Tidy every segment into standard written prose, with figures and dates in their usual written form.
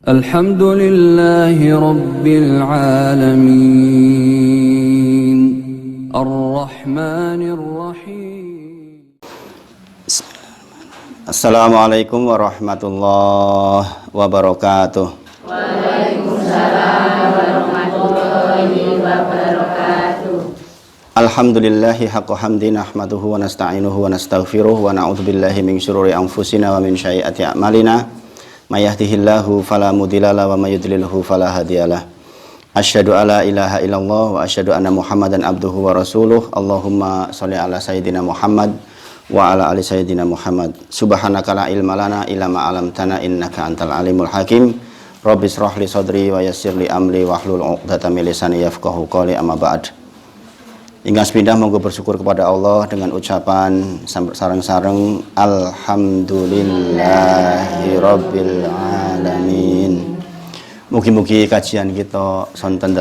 Alhamdulillahi Rabbil Alamin Ar-Rahmanir Rahim. Assalamualaikum warahmatullahi wabarakatuh. Waalaikumsalam warahmatullahi wabarakatuh. Alhamdulillahi haqqa hamdi nahmaduhu wa nasta'inuhu wa nastaghfiruh wa na'udzubillahi min syururi anfusina wa min sayyiati a'malina. May yahdihillahu fala mudhillalah wa may yudlilhu fala hadiyalah. Asyhadu alla ilaha illallah wa asyhadu anna Muhammadan abduhu wa rasuluh. Allahumma shalli ala sayyidina Muhammad wa ala ali sayyidina Muhammad. Subhanaka la ilma lana illa ma 'allamtana innaka antal alimul hakim. Rabbi shrah li sadri wa yassir li amri wahlul 'uqdatam min lisani yafqahu qawli, amma ba'd. Ingkang sepindah monggo bersyukur kepada Allah dengan ucapan sareng-sareng alhamdulillahirabbil alamin. Mugi-mugi kajian kita sonten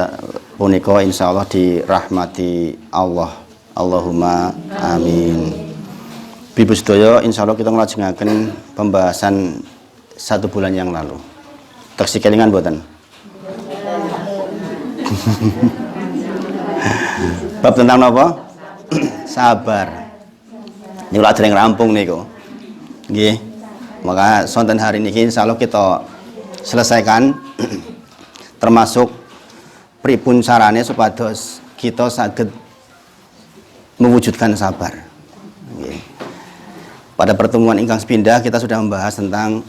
punika insyaallah dirahmati Allah. Allahumma amin. Bibu sedaya, insyaallah kita nglajengaken pembahasan 1 bulan yang lalu. Teksi kelingan mboten? Bab tentang apa? Sabar. Niku lak dereng rampung niku. Nggih. Maka sonten hari niki insyaallah kita selesaikan termasuk pripun carane supados kita saged mewujudkan sabar. Nggih. Pada pertemuan ingkang sepindah kita sudah membahas tentang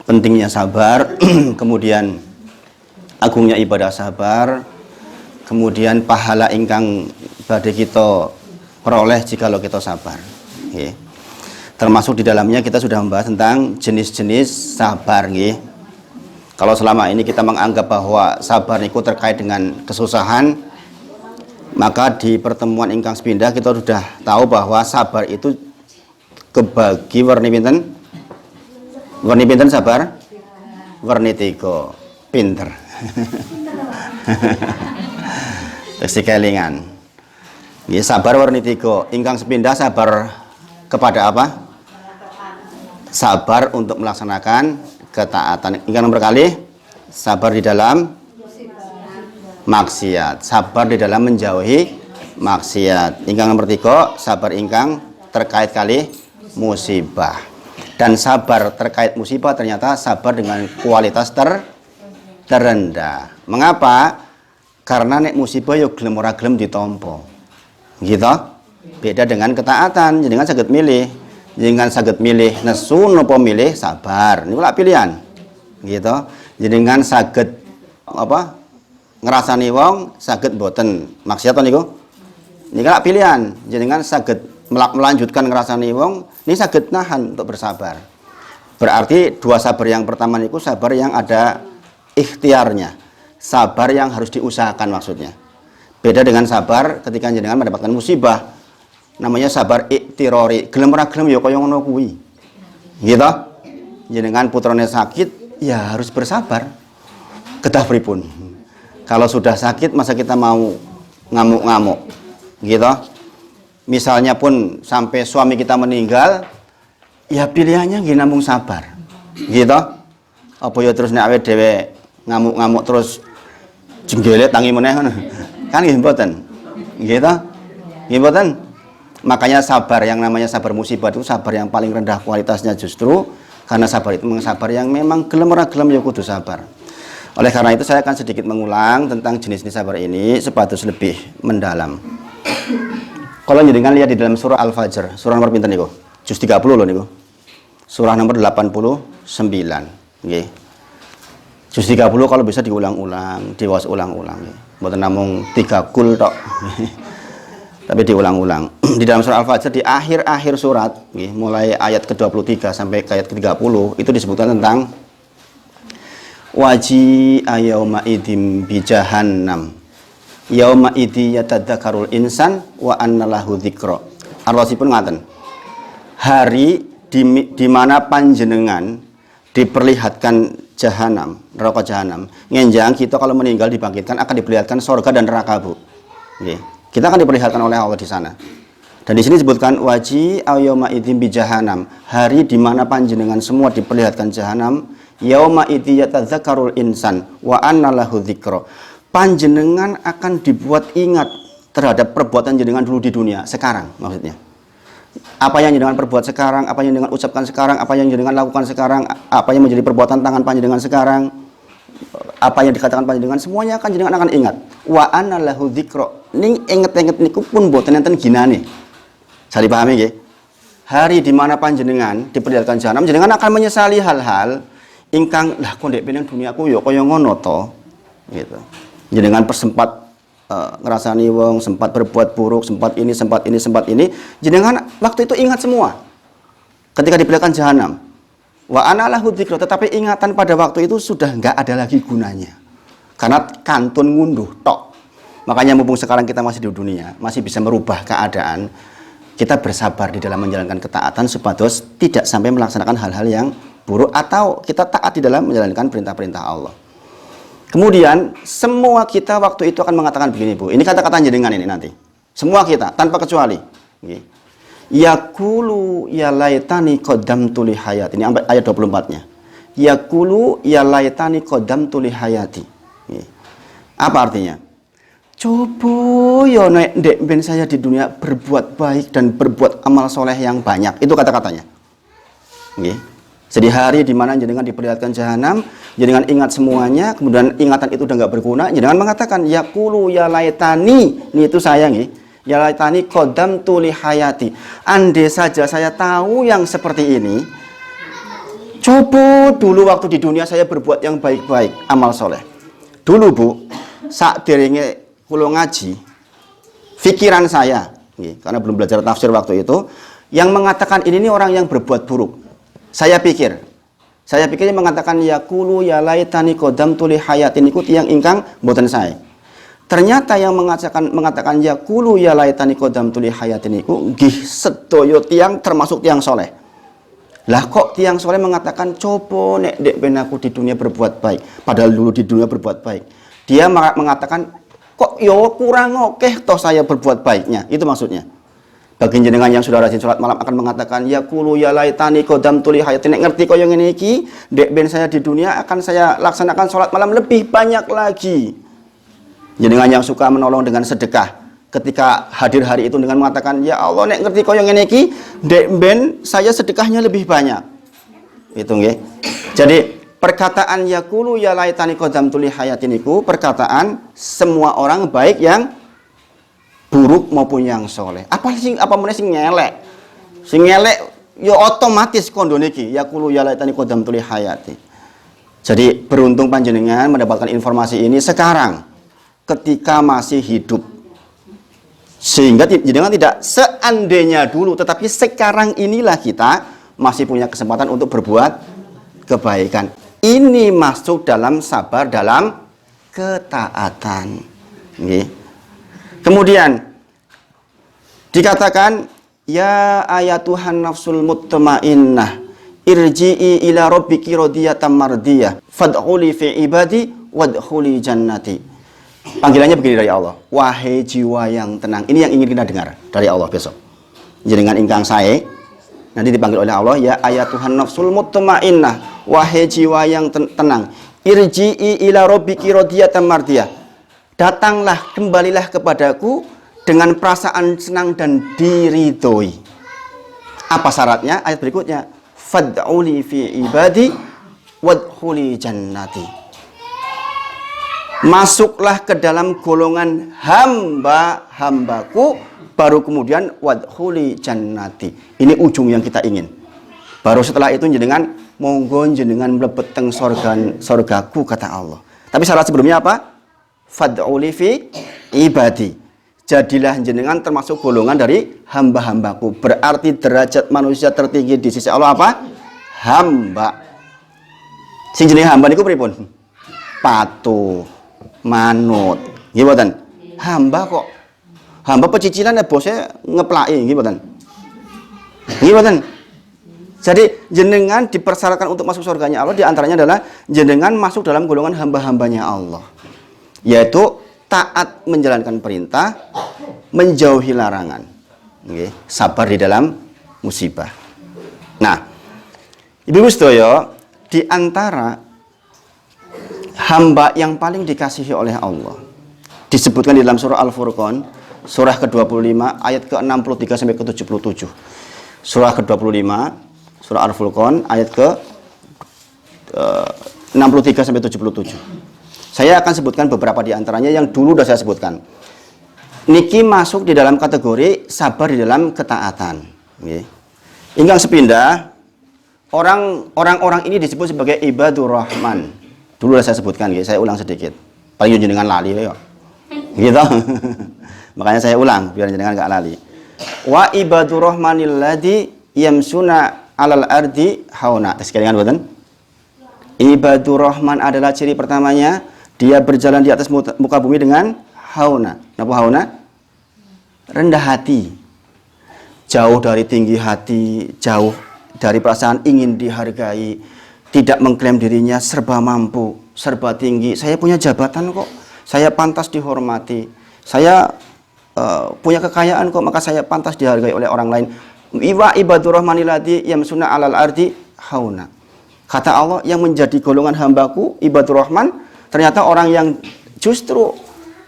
pentingnya sabar, kemudian agungnya ibadah sabar, kemudian pahala ingkang badhe kita peroleh jikalau kita sabar. Nggih. Termasuk di dalamnya kita sudah membahas tentang jenis-jenis sabar. Nggih. Kalau selama ini kita menganggap bahwa sabar niku terkait dengan kesusahan, maka di pertemuan ingkang sepindah kita sudah tahu bahwa sabar itu kebagi warni pinten? Warni pinten sabar? Warni 3. Pinter. Teksi kelingan. Nggih, sabar warni 3. Ingkang sepindah sabar kepada apa? Sabar untuk melaksanakan ketaatan. Ingkang nomor kali sabar di dalam maksiat. Sabar di dalam menjauhi maksiat. Ingkang nomor 3 sabar ingkang terkait kali musibah. Dan sabar terkait musibah ternyata sabar dengan kualitas terendah. Mengapa? Karena nek musibah yo gelem ora gelem ditampa. Gitu? Beda dengan ketaatan, jenengan saged milih. Jenengan saged milih nesu napa milih sabar. Niku lak pilihan. Gitu. Jenengan saged apa? Ngrasani wong saged mboten maksiat to niku. Niku lak pilihan. Jenengan saged melanjutkan ngrasani wong, ini saged nahan untuk bersabar. Berarti dua sabar yang pertama niku sabar yang ada ikhtiarnya. Sabar yang harus diusahakan maksudnya. Beda dengan sabar ketika jenengan mendapatkan musibah. Namanya sabar iktirori. Gelem ora gelem ya kaya ngono kuwi. Gitu? Jenengan putrane sakit ya harus bersabar. Kedah pripun. Kalau sudah sakit masa kita mau ngamuk-ngamuk. Gitu? Misalnya pun sampai suami kita meninggal, ya pilihannya nggih namung sabar. Gitu? Apa ya terus nek awake dhewe ngamuk-ngamuk terus jenggelet tangi meneh ngono. Kan nggih mboten. Nggih ta? Nggih mboten. Makanya sabar yang namanya sabar musibah itu sabar yang paling rendah kualitasnya justru karena sabar itu memang sabar yang memang gelem ora gelem ya kudu sabar. Oleh karena itu saya akan sedikit mengulang tentang jenis-jenis sabar ini sepatus lebih mendalam. Kalau jenengan lihat di dalam surah Al-Fajr, surah nomor pinten niku? Juz 30 lho niku. Surah nomor 89. Nggih. Juz 30 kalau bisa diulang-ulang, diwaos ulang-ulang nggih. Mboten namung 3 kul tok. Tapi diulang-ulang. Di dalam surah Al-Fajr di akhir-akhir surat nggih, mulai ayat ke-23 sampai ke ayat ke-30 itu disebutkan tentang waji ayauma idim bi jahannam. Yauma idzi yatadzakarul insan wa annalahu dzikra. Artosipun ngaten. Hari di mana panjenengan diperlihatkan jahanam, neraka jahanam. Ngenjang kita kalau meninggal dibangkitkan akan diperlihatkan surga dan neraka, Bu. Nggih. Kita akan diperlihatkan oleh Allah di sana. Dan di sini disebutkan waji ayyama idzim bi jahanam, hari di mana panjenengan semua diperlihatkan jahanam, Yauma idzi yatadzakkarul insan wa anna lahu dzikra. Panjenengan akan dibuat ingat terhadap perbuatan jenengan dulu di dunia, sekarang maksudnya. Apa yang jenengan perbuat sekarang, apa yang jenengan ucapkan sekarang, apa yang jenengan lakukan sekarang, apa yang menjadi perbuatan tangan panjenengan sekarang, apa yang dikatakan panjenengan, semuanya akan jenengan akan ingat. Wa anna lahu dzikra. Ning inget-inget niku pun boten enten ginane. Saya dipahami nggih? Hari di mana panjenengan diperlihatkan jahanam, jenengan akan menyesali hal-hal ingkang lah kok ndek peneng duniaku ya kaya ngono to. Gitu. Jenengan persempat ngerasani wong, sempat berbuat buruk, sempat ini, jenengan waktu itu ingat semua. Ketika diperlihatkan jahanam. Wa ana lahu dzikra, tetapi ingatan pada waktu itu sudah enggak ada lagi gunanya. Karena kantun ngunduh tok. Makanya mumpung sekarang kita masih di dunia, masih bisa merubah keadaan, kita bersabar di dalam menjalankan ketaatan supados tidak sampai melaksanakan hal-hal yang buruk atau kita taat di dalam menjalankan perintah-perintah Allah. Kemudian semua kita waktu itu akan mengatakan begini, Bu. Ini kata-kata jenengan ini nanti. Semua kita tanpa kecuali. Yaqulu ya laitani qaddamtu li hayati. Ini ayat 24-nya. Yaqulu ya laitani qaddamtu li hayati. Apa artinya? Coba ya nek ndek ben saya di dunia berbuat baik dan berbuat amal soleh yang banyak. Itu kata-katanya. Nggih. Jadi hari di mana jenengan diperlihatkan jahanam, jenengan ingat semuanya, kemudian ingatan itu udah nggak berguna, jenengan mengatakan yaqulu ya laitani, ini itu saya nih, ya laitani qaddamtu li hayati. Andai saja saya tahu yang seperti ini, coba dulu waktu di dunia saya berbuat yang baik-baik, amal soleh. Dulu Bu, saat derenge kula ngaji, pikiran saya, karena belum belajar tafsir waktu itu, yang mengatakan ini orang yang berbuat buruk. Saya pikir yang mengatakan yaqulu ya laitani qaddamtu li hayatin iku tiyang ingkang mboten sae. Ternyata yang mengatakan yaqulu ya laitani qaddamtu li hayatin iku nggih sedaya tiyang termasuk tiyang soleh. Lah kok tiyang soleh mengatakan coba nek dek ben aku di dunia berbuat baik, padahal dulu di dunia berbuat baik. Dia mengatakan kok yo kurang okeh toh saya berbuat baiknya. Itu maksudnya. Bagi jenengan yang sudah rajin sholat malam akan mengatakan yaqulu ya laitani qaddamtu li hayati, nek ngerti kaya ngene iki dek ben saya di dunia akan saya laksanakan sholat malam lebih banyak lagi. Jenengan yang suka menolong dengan sedekah ketika hadir hari itu dengan mengatakan ya Allah nek ngerti kaya ngene iki dek ben saya sedekahnya lebih banyak. Itu nggih. Jadi perkataan yaqulu ya laitani qaddamtu li hayati niku perkataan semua orang baik yang buruk maupun yang soleh. Apa meneh sing ngelek? Sing ngelek ya otomatis kondone iki yaqulu ya laitani qaddamtu li hayati. Jadi beruntung panjenengan mendapatkan informasi ini sekarang ketika masih hidup. Sehingga jenengan tidak seandainya dulu, tetapi sekarang inilah kita masih punya kesempatan untuk berbuat kebaikan. Ini masuk dalam sabar dalam ketaatan. Nggih. Kemudian dikatakan ya ayatuhan nafsul mutmainnah irji'i ila rabbiki radiyatan mardiyah fadkhuli fi ibadi wadkhuli jannati. Panggilannya begini dari Allah, wahai jiwa yang tenang. Ini yang ingin kita dengar dari Allah besok. Jenengan ingkang sae nanti dipanggil oleh Allah ya ayatuhan nafsul mutmainnah, wahai jiwa yang tenang, irji'i ila rabbiki radiyatan mardiyah. Datanglah, kembalilah kepadaku dengan perasaan senang dan diridhoi. Apa syaratnya? Ayat berikutnya. Fad'uli fi ibadi wadkhuli jannati. Masuklah ke dalam golongan hamba-hambaku, baru kemudian wadkhuli jannati. Ini ujung yang kita ingin. Baru setelah itu jenengan monggo jenengan mlebet teng sorgaku kata Allah. Tapi syarat sebelumnya apa? Fad'uli fi ibadi. Jadilah jenengan termasuk golongan dari hamba-hambaku. Berarti derajat manusia tertinggi di sisi Allah apa? Hamba. Sing jenenge hamba niku pripun? Patuh, manut. Nggih mboten? Hamba kok. Hamba pecicilan ya bosnya ngeplaki, nggih mboten? Nggih mboten? Jadi jenengan dipersyaratkan untuk masuk surganya Allah, di antaranya adalah jenengan masuk dalam golongan hamba-hambanya Allah. Yaitu taat menjalankan perintah, menjauhi larangan. Okay. Sabar di dalam musibah. Nah, Ibu sedaya, di antara hamba yang paling dikasihi oleh Allah. Disebutkan di dalam surah Al-Furqan, surah ke-25 ayat ke-63 sampai ke-77. Surah ke-25, surah Al-Furqan ayat ke-63 sampai 77. Saya akan sebutkan beberapa di antaranya yang dulu sudah saya sebutkan. Niki masuk di dalam kategori sabar di dalam ketaatan. Ingkang sepindah, orang-orang ini disebut sebagai ibadur rahman. Dulu sudah saya sebutkan, saya ulang sedikit. Paling jenengan lali ya. Gitu. Makanya saya ulang biar jenengan enggak lali. Wa ibadur rahmanil ladzi yamsuna 'alal ardi hauna. Sekalian mboten? Ibadur rahman adalah ciri pertamanya, dia berjalan di atas muka bumi dengan hauna. Napa hauna? Rendah hati. Jauh dari tinggi hati, jauh dari perasaan ingin dihargai, tidak mengklaim dirinya serba mampu, serba tinggi. Saya punya jabatan kok, saya pantas dihormati. Saya punya kekayaan kok, maka saya pantas dihargai oleh orang lain. Wa ibadur rahmanil ladzi yamsuna 'alal ardi hauna. Kata Allah, yang menjadi golongan hambaku ibadur rahman ternyata orang yang justru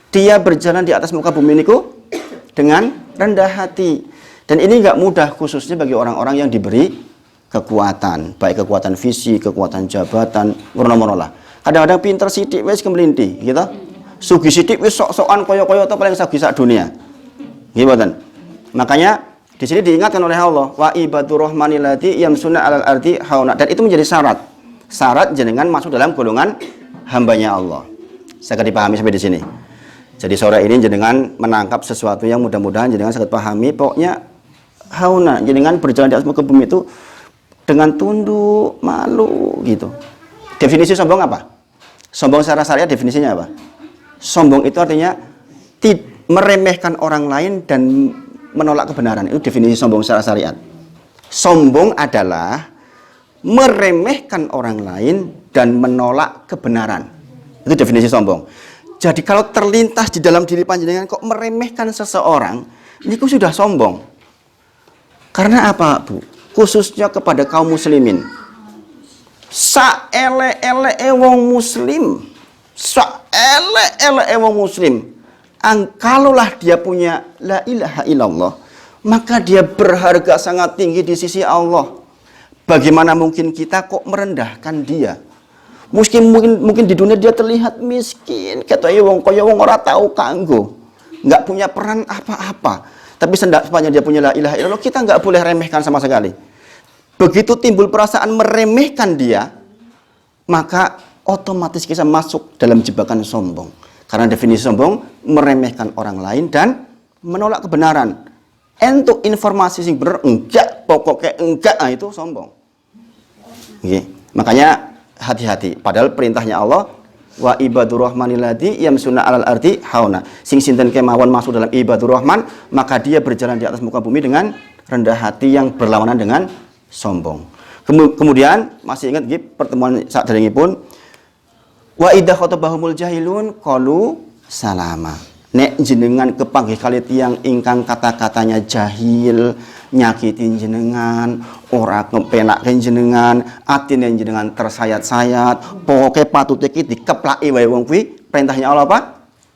dia berjalan di atas muka bumi niku dengan rendah hati. Dan ini enggak mudah, khususnya bagi orang-orang yang diberi kekuatan, baik kekuatan fisik, kekuatan jabatan, ngono-ngono lah. Kadang-kadang pinter sithik wis kemelinti, gitu. Sugih sithik wis sok-sokan kaya-kaya ta paling sugih sak dunia. Nggih mboten. Makanya di sini diingatkan oleh Allah, wa ibadur rahmanil ladzi yamsuna 'alal ardi hauna. Dan itu menjadi syarat. Syarat jenengan masuk dalam golongan hambanya Allah. Saya akan dipahami sampai di sini. Jadi sore ini jenengan menangkap sesuatu yang mudah-mudahan jenengan sangat pahami. Pokoknya hauna, jenengan berjalan di atas muka bumi itu dengan tunduk, malu gitu. Definisi sombong apa? Sombong secara syariat definisinya apa? Sombong itu artinya meremehkan orang lain dan menolak kebenaran. Itu definisi sombong secara syariat. Sombong adalah meremehkan orang lain dan menolak kebenaran. Itu definisi sombong. Jadi kalau terlintas di dalam diri panjenengan kok meremehkan seseorang, ini sudah sombong. Karena apa, Bu? Khususnya kepada kaum muslimin. Saelek-eleke wong muslim, saelek-eleke wong muslim, kalaulah dia punya la ilaha illallah, maka dia berharga sangat tinggi di sisi Allah. Bagaimana mungkin kita kok merendahkan dia? Mungkin di dunia dia terlihat miskin, katanya wong kaya wong ora tahu kanggo, nggak punya peran apa-apa. Tapi sepanjang dia punya la ilaha illallah, kita nggak boleh remehkan sama sekali. Begitu timbul perasaan meremehkan dia, maka otomatis kita masuk dalam jebakan sombong. Karena definisi sombong, meremehkan orang lain dan menolak kebenaran. Entuk informasi sing bener, enggak, pokoknya enggak, itu sombong. Okay. Makanya hati-hati. Padahal perintahnya Allah, wa ibadur rahmanil ladzi yamsuna 'alal ardi hauna. Sing sinten kemawon masuk dalam ibadur rahman, maka dia berjalan di atas muka bumi dengan rendah hati yang berlawanan dengan sombong. Kemudian masih ingat nggih pertemuan saderengipun, wa idza khatabahumul jahilun qalu salama. Nek jenengan kepanggih kali tiyang ingkang kata-katanya jahil, nyakitin jenengan, ora ngepenaken jenengan, atine jenengan tersayat-sayat, pokoke patute iki dikeplaki wae wong kuwi, perintahnya Allah apa?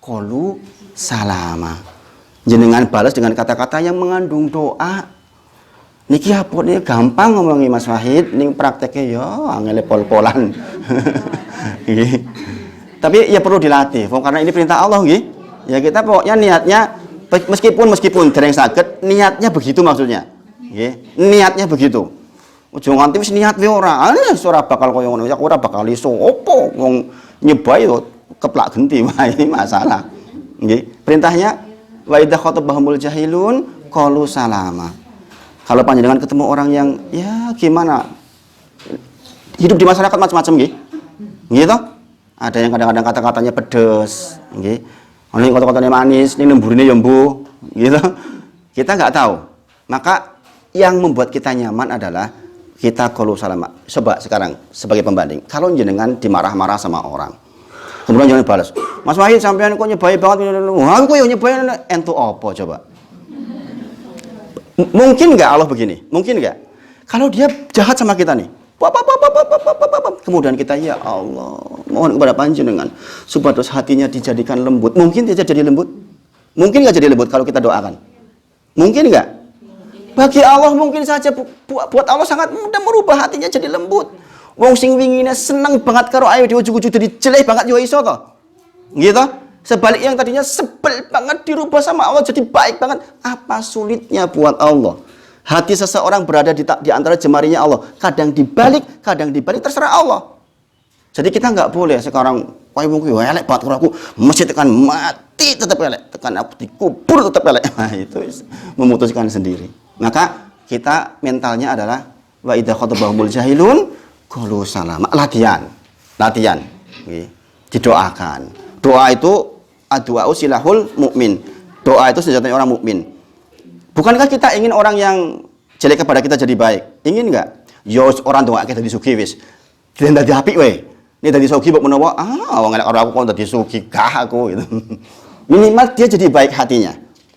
Qalu salama. Jenengan balas dengan kata-kata yang mengandung doa. Niki apone gampang ngomongi Mas Wahid, ning prakteknya ya angel pol-polan. Tapi ya perlu dilatih, karena ini perintah Allah nggih. Ya kita pokoknya niatnya meskipun dereng saged, niatnya begitu maksudnya. Nggih, niatnya begitu. Ojo nganti wis niat wae ora, ora bakal koyo ngono, ya ora bakal iso. Opo wong nyebai yo keplak genti wae masalah. Nggih, perintahnya wa idza khatabahumul jahilun qalu salama. Kalau panjenengan ketemu orang yang ya gimana, hidup di masyarakat macam-macam nggih. Nggih toh? Ada yang kadang-kadang kata-katanya pedes, nggih. Ana yang kata-katanya manis, ning nemburine ya mbuh, gitu. Kita nggak tahu. Maka yang membuat kita nyaman adalah kita qalu salama. Coba sekarang sebagai pembanding, kalau jenengan dimarah-marah sama orang, kemudian jangan balas, Mas Wahid sampean kok nyebai banget, aku yo nyebai entuk apa coba? Mungkin nggak Allah begini? Mungkin nggak? Kalau dia jahat sama kita nih, Kemudian kita, ya Allah, mohon kepada Panjenengan supados hatinya dijadikan lembut. Mungkin dia jadi lembut? Mungkin nggak jadi lembut kalau kita doakan? Mungkin nggak? Bagi Allah mungkin saja, buat Allah sangat mudah merubah hatinya jadi lembut. Wong sing wingine seneng banget karo ayo di ujug-ujug jadi jelek banget yo iso to. Gitu. Sebalik yang tadinya sebel banget dirubah sama Allah jadi baik banget. Apa sulitnya buat Allah? Hati seseorang berada di antara jemarinya Allah. Kadang dibalik terserah Allah. Jadi kita nggak boleh sekarang kowe mung yo elek banget karo aku, mesti tekan mati tetap elek, tekan aku dikubur tetap elek. Nah, itu memutuskan sendiri. Maka kita mentalnya adalah wa idza khatabahumul jahilun qalu salama. Latihan. Nggih. Didoakan. Doa itu addu'a silahul mukmin. Doa itu senjatanya orang mukmin. Bukankah kita ingin orang yang jelek kepada kita jadi baik? Ingin enggak? Yo orang doa kita dadi sugih wis. Den dadi apik we. Ini dadi sugih mbok menawa wong elek karo aku kok dadi sugih gah aku gitu. Minimal dia jadi baik hatinya.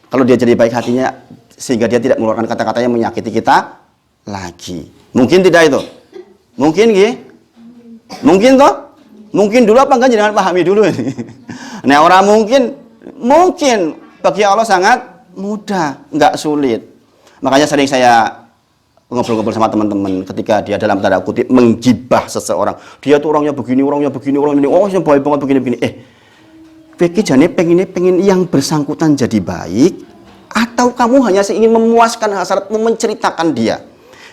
Kalau dia jadi baik hatinya sehingga dia tidak mengeluarkan kata-kata yang menyakiti kita lagi. Mungkin tidak itu? Mungkin nggih? Mungkin toh? Mungkin dulu apa enggak, jangan pahami dulu ini. Nah, orang mungkin bagi Allah sangat mudah, enggak sulit. Makanya sering saya ngobrol-ngobrol sama teman-teman ketika dia dalam tanda kutip menggibah seseorang. Dia tuh orangnya begini, oh yang baik banget begini. Peki jane pengen yang bersangkutan jadi baik, atau kamu hanya ingin memuaskan hasratmu menceritakan dia?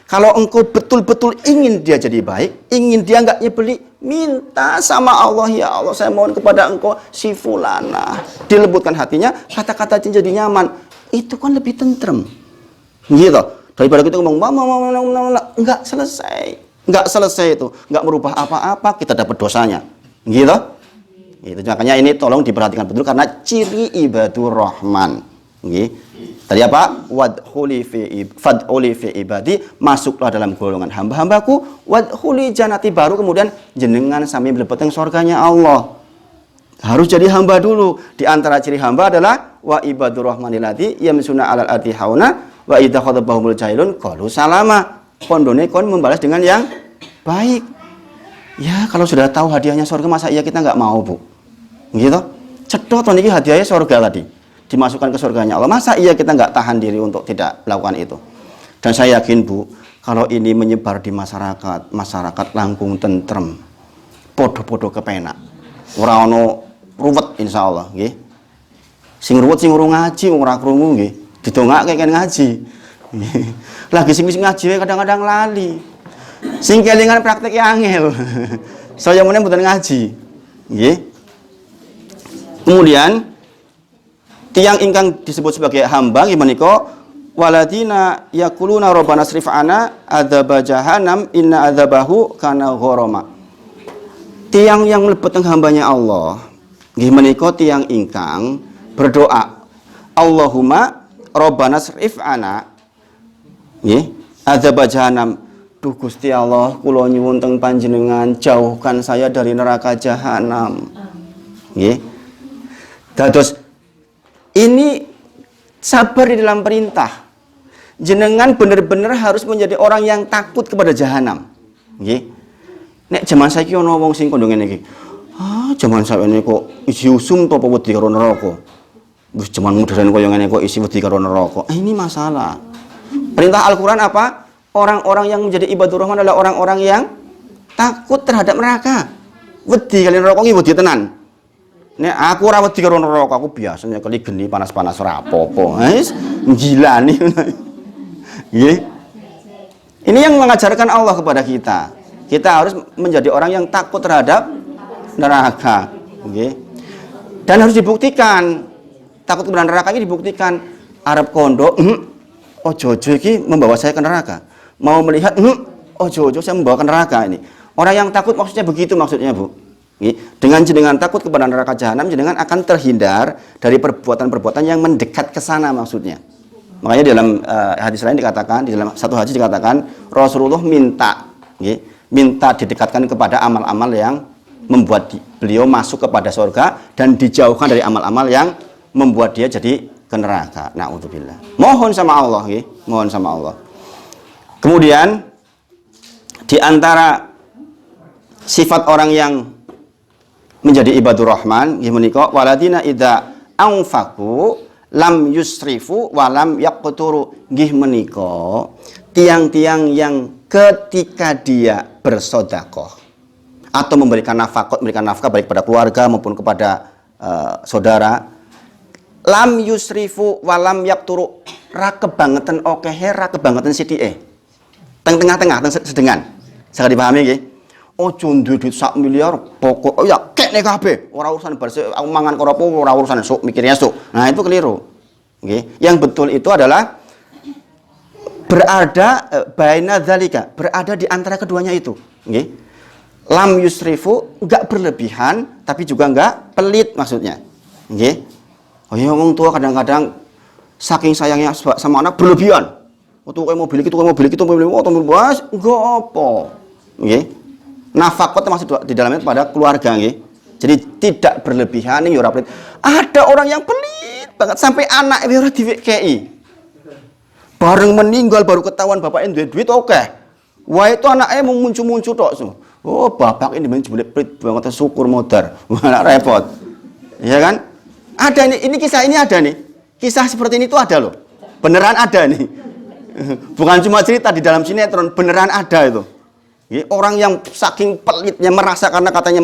Kalau engkau betul-betul ingin dia jadi baik, ingin dia enggak nyebeli, minta sama Allah, ya Allah saya mohon kepada engkau si fulana, dilembutkan hatinya, kata-kata jadi nyaman. Itu kan lebih tentrem. Gitu. Daripada kita ngomong enggak selesai itu, enggak merubah apa-apa, kita dapat dosanya. Gitu. Itu makanya ini tolong diperhatikan betul karena ciri ibadur rahman. Nggih. Tadi apa? Wadkhuli fi ibadi, masuklah dalam golongan hamba-hambaku, wadkhuli jannati, baru kemudian jenengan sami mlebet ing surganya Allah. Harus jadi hamba dulu. Di antara ciri hamba adalah wa ibadur rahmanil lati yamsuna alal ardi hauna wa idza khatabahumul jahilun qalu salama. Pondone kon membalas dengan yang baik. Ya, kalau sudah tahu hadiahnya surga, masa iya kita nggak mau, Bu? Gitu. Cedot niki hadiahnya surga tadi. Dimasukkan ke surganya Allah. Masa iya kita nggak tahan diri untuk tidak melakukan itu? Dan saya yakin, Bu, kalau ini menyebar di masyarakat langkung tentrem, podo-podo kepenak. Ora ono ruwet insyaallah, nggih. Sing ruwet sing urung ngaji, ora krungu nggih. Didongake kan ngaji. Lagi sing ngaji kadang-kadang lali. Sing kelingan praktek angel. Saya meneh mboten ngaji. Nggih. Kemudian tiang ingkang disebut sebagai hamba nggih menika waladina yaquluna rabbana srif ana adzaba jahannam inna adzabahu kana gharama. Tiang yang mlebet hambanya Allah nggih menika tiang ingkang berdoa Allahumma rabbana srif ana nggih adzaba jahannam. Duh Gusti Allah, kula nyuwun teng panjenengan jauhkan saya dari neraka jahanam. Nggih. Dados ini sabar di dalam perintah. Jenengan benar-benar harus menjadi orang yang takut kepada jahanam. Nggih. Nek jaman saiki ana wong sing kondo ngene iki. Jaman sakjane kok isi usum to apa wedi karo neraka. Wis jaman modern koyo ngene kok isi wedi karo neraka. Ini masalah. Perintah Al-Qur'an apa? Orang-orang yang menjadi ibadur rahman adalah orang-orang yang takut terhadap neraka. Wedi kali neraka iki wedi tenan. Nek aku ora wedi karo neraka, aku biasanya kali geni panas-panas ora apa-apa. Wis ngilani. Nggih. Ini yang mengajarkan Allah kepada kita. Kita harus menjadi orang yang takut terhadap neraka. Nggih. Dan harus dibuktikan. Takut kepada neraka ini dibuktikan. Arab kondo, ojo-ojo iki membawa saya ke neraka. Mau melihat, ojo-ojo saya membawa ke neraka ini. Orang yang takut maksudnya begitu maksudnya, Bu. Dengan jenengan takut kepada neraka jahanam, jenengan akan terhindar dari perbuatan-perbuatan yang mendekat ke sana maksudnya. Makanya dalam hadis lain dikatakan, di dalam satu hadis dikatakan Rasulullah minta didekatkan kepada amal-amal yang membuat beliau masuk kepada surga dan dijauhkan dari amal-amal yang membuat dia jadi ke neraka. Na'udzubillah. Mohon sama Allah, mohon sama Allah. Kemudian Di antara sifat orang yang menjadi ibadur rahman nggih menika waladina idza anfaqu lam yusrifu walam yaqturu nggih menika tiang-tiang yang ketika dia bersedekah atau memberikan nafkah baik kepada keluarga maupun kepada saudara lam yusrifu walam yaqturu ra kebangetan okehe ra kebangetan sithike tengah-tengah sedengan saged dipahami nggih. Ojo duwe duit 1 miliar pokok ya kekne kabeh ora urusan bar aku mangan karo apa ora urusan sok mikirnya sok. Nah itu keliru. Nggih. Yang betul itu adalah berada baina dzalika, berada di antara keduanya itu, nggih. Lam yusrifu enggak berlebihan tapi juga enggak pelit maksudnya. Nggih. Oh ya wong tua kadang-kadang saking sayangnya sama anak berlebihan. Tuku mobil iki, tuku mobil iki, tuku mobil bos enggak apa. Nggih. Nafkah termasuk di dalamnya pada keluarga nggih. Jadi tidak berlebihan ning ora pelit. Ada orang yang pelit banget sampai anak ora diwekei. Bareng meninggal baru ketahuan bapaknya duit oke. Wah itu anaknya mau muncul-muncul tok. Oh bapak ini jebule pelit banget syukur modar. Wah repot. Iya kan? Ada ini kisah ini ada nih. Kisah seperti ini tuh ada loh. Beneran ada nih. Bukan cuma cerita di dalam sinetron, beneran ada itu. Orang yang saking pelitnya merasa karena katanya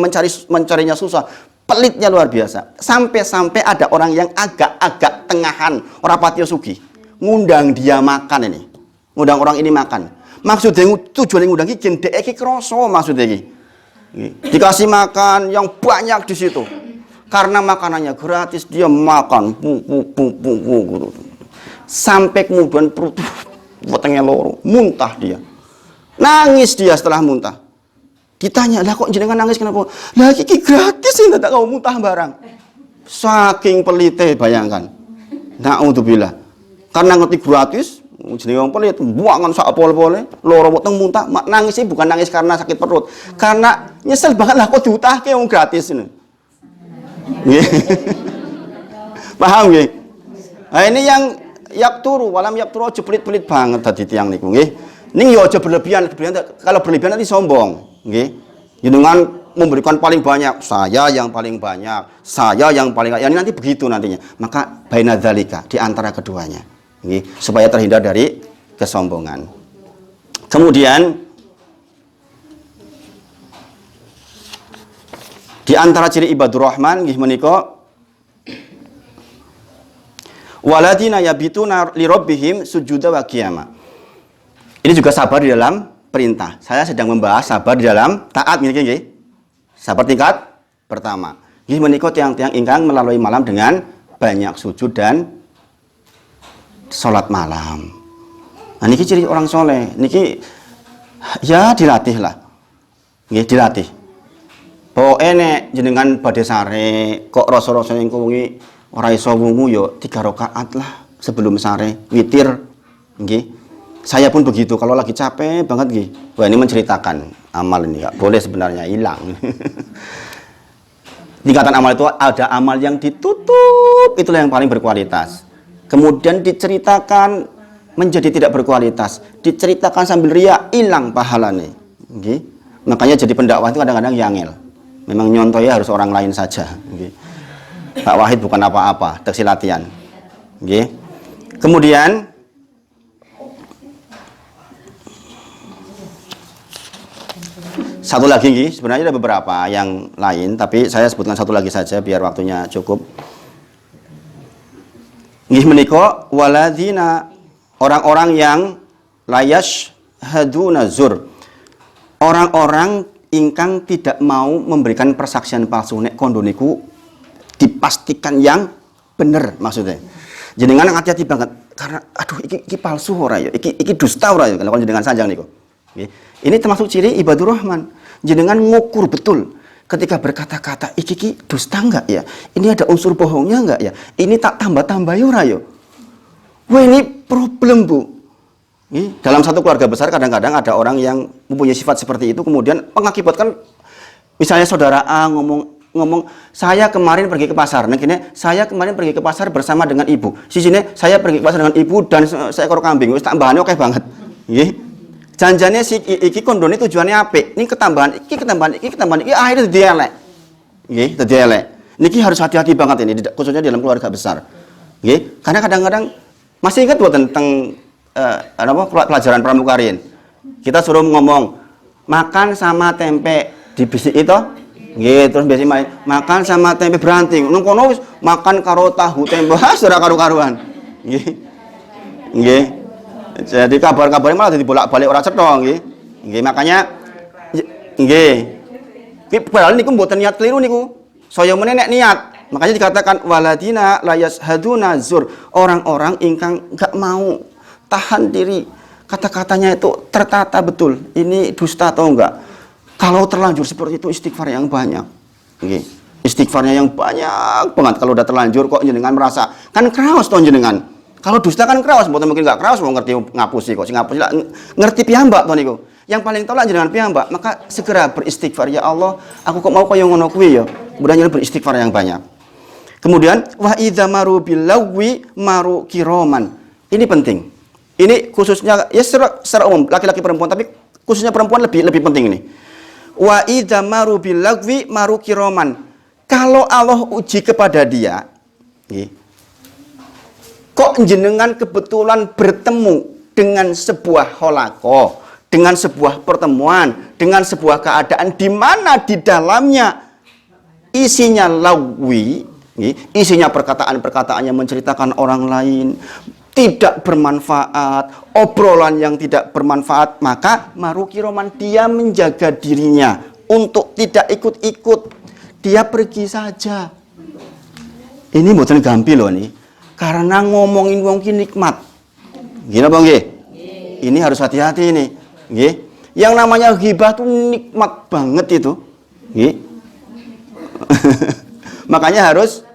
mencarinya susah, pelitnya luar biasa. Sampai-sampai ada orang yang agak-agak tengahan, orang patio sugi, ngundang dia makan ini, ngundang orang ini makan. Maksudnya tujuan ngundang iki gendek iki kroso maksudnya iki. Dikasih makan yang banyak di situ. Karena makanannya gratis dia makan, sampai kemudian perut wetenge loro, muntah dia. Nangis dia setelah muntah. Ditanya, lah kok jenengan nangis kenapa? Lah iki gratis sih tak kau muntah barang. Saking pelite bayangkan. Naudzubillah. Karena ngerti gratis, jenenge wong pelit, buangan sak pol-pole, loro weteng muntah, nangis sih bukan nangis karena sakit perut. Karena nyesel banget lah kok diutahke wong gratis ini. Nggih. Paham nggih? Nah ini yang yakturu, walam yakturu aja pelit-pelit banget tadi tiang niku nggih. Ning yo aja berlebihan, kalau berlebihan nanti sombong, nggih. Jenengan memberikan paling banyak, saya yang paling banyak, saya yang paling ya nanti begitu nantinya. Maka baina dzalika di antara keduanya, nggih, supaya terhindar dari kesombongan. Kemudian di antara ciri ibadur rahman nggih menika waladina yabituna li rabbihim sujuda wa qiyama. Ini juga sabar di dalam perintah. Saya sedang membahas sabar di dalam taat nggih. Sabar tingkat pertama. Nggih menika tiang-tiang ingkang melalui malam dengan banyak sujud dan salat malam. Nah niki ciri orang soleh. Niki ya dilatih lah. Nggih dilatih. Pokoke nek jenengan badhe sare kok rasa-rasa ning kuwi ora iso wungu yo 3 rakaat lah sebelum sare witir nggih. Saya pun begitu, kalau lagi capek banget gih. Wah ini menceritakan amal ini, gak boleh sebenarnya hilang. Tingkatan amal itu ada amal yang ditutup, itulah yang paling berkualitas. Kemudian diceritakan menjadi tidak berkualitas, diceritakan sambil riak, hilang pahalanya. Okay? Makanya jadi pendakwah itu kadang-kadang yangel. Memang nyontohnya harus orang lain saja. Okay? Pak Wahid bukan apa-apa, teksi latihan. Okay? Kemudian satu lagi nih, sebenarnya ada beberapa yang lain, tapi saya sebutkan satu lagi saja biar waktunya cukup. Nggih menika waladina orang-orang yang layash haduna zur. Orang-orang ingkang tidak mau memberikan persaksian palsu nek kondo niku dipastikan yang bener maksudnya. Jenengan hati-hati banget karena aduh iki palsu ora ya, iki dusta ora ya kalau jenengan sanjang niku. Ini termasuk ciri ibadur rahman. Jenengan ngukur betul ketika berkata-kata iki dusta enggak ya? Ini ada unsur bohongnya enggak ya? Ini tak tambah-tambah ora ya? Wah ini problem Bu. Dalam satu keluarga besar kadang-kadang ada orang yang mempunyai sifat seperti itu kemudian mengakibatkan misalnya saudara A ngomong saya kemarin pergi ke pasar. Nah gini, saya kemarin pergi ke pasar bersama dengan ibu. Di sini saya pergi ke pasar dengan ibu dan seekor kambing. Wis tambahannya oke banget. Nggih. Janjane si iki kondone tujuannya apik. Ini ketambahan iki akhirnya dadi elek. Nggih, dadi elek. Niki harus hati-hati banget ini khususnya dalam keluarga besar. Nggih, karena kadang-kadang masih ingat buat tentang pelajaran pramuka riyen. Kita suruh ngomong makan sama tempe di bisik itu. Nggih, terus biasa makan sama tempe beranting. Nang kono wis makan karo tahu tempe, ora karo-karuan. Nggih. Nggih. Jadi kabar-kabarnya malah dibolak-balik ora cetha nggih. Nggih, makanya nggih. Padahal niku mboten niat keliru niku. Saya menenek niat. Makanya dikatakan waladina la yashhaduna zur. Orang-orang ingkang enggak mau tahan diri. Kata-katanya itu tertata betul. Ini dusta atau enggak? Kalau terlanjur seperti itu istighfar yang banyak. Nggih. Istighfarnya yang banyak banget. Kalau udah terlanjur kok jenengan merasa kan kraos to jenengan. Kalau dusta kan kraos, mboten mungkin enggak kraos mau ngerti ngapusi kok. Sing ngapusi ngerti piyambak to niku. Yang paling tolak jenengan piyambak, maka segera beristighfar. Ya Allah, aku kok mau kaya ngono kuwi ya. Kemudian beristighfar yang banyak. Kemudian wa idza maru bil lagwi maru kiraman. Ini penting. Ini khususnya ya secara umum laki-laki perempuan, tapi khususnya perempuan lebih penting ini. Wa idza maru bil lagwi maru kiraman. Kalau Allah uji kepada dia, kok jenengan kebetulan bertemu dengan sebuah holaqah, dengan sebuah pertemuan, dengan sebuah keadaan di mana di dalamnya isinya lagwi, isinya perkataan-perkataan yang menceritakan orang lain, tidak bermanfaat, obrolan yang tidak bermanfaat, maka marukiroman dia menjaga dirinya untuk tidak ikut-ikut, dia pergi saja. Ini mboten gampil loh nih, karena ngomongin wong ki nikmat. Gini apa nggih? Ini harus hati-hati ini, nggih. Yang namanya ghibah tuh nikmat banget itu, nggih. Makanya harus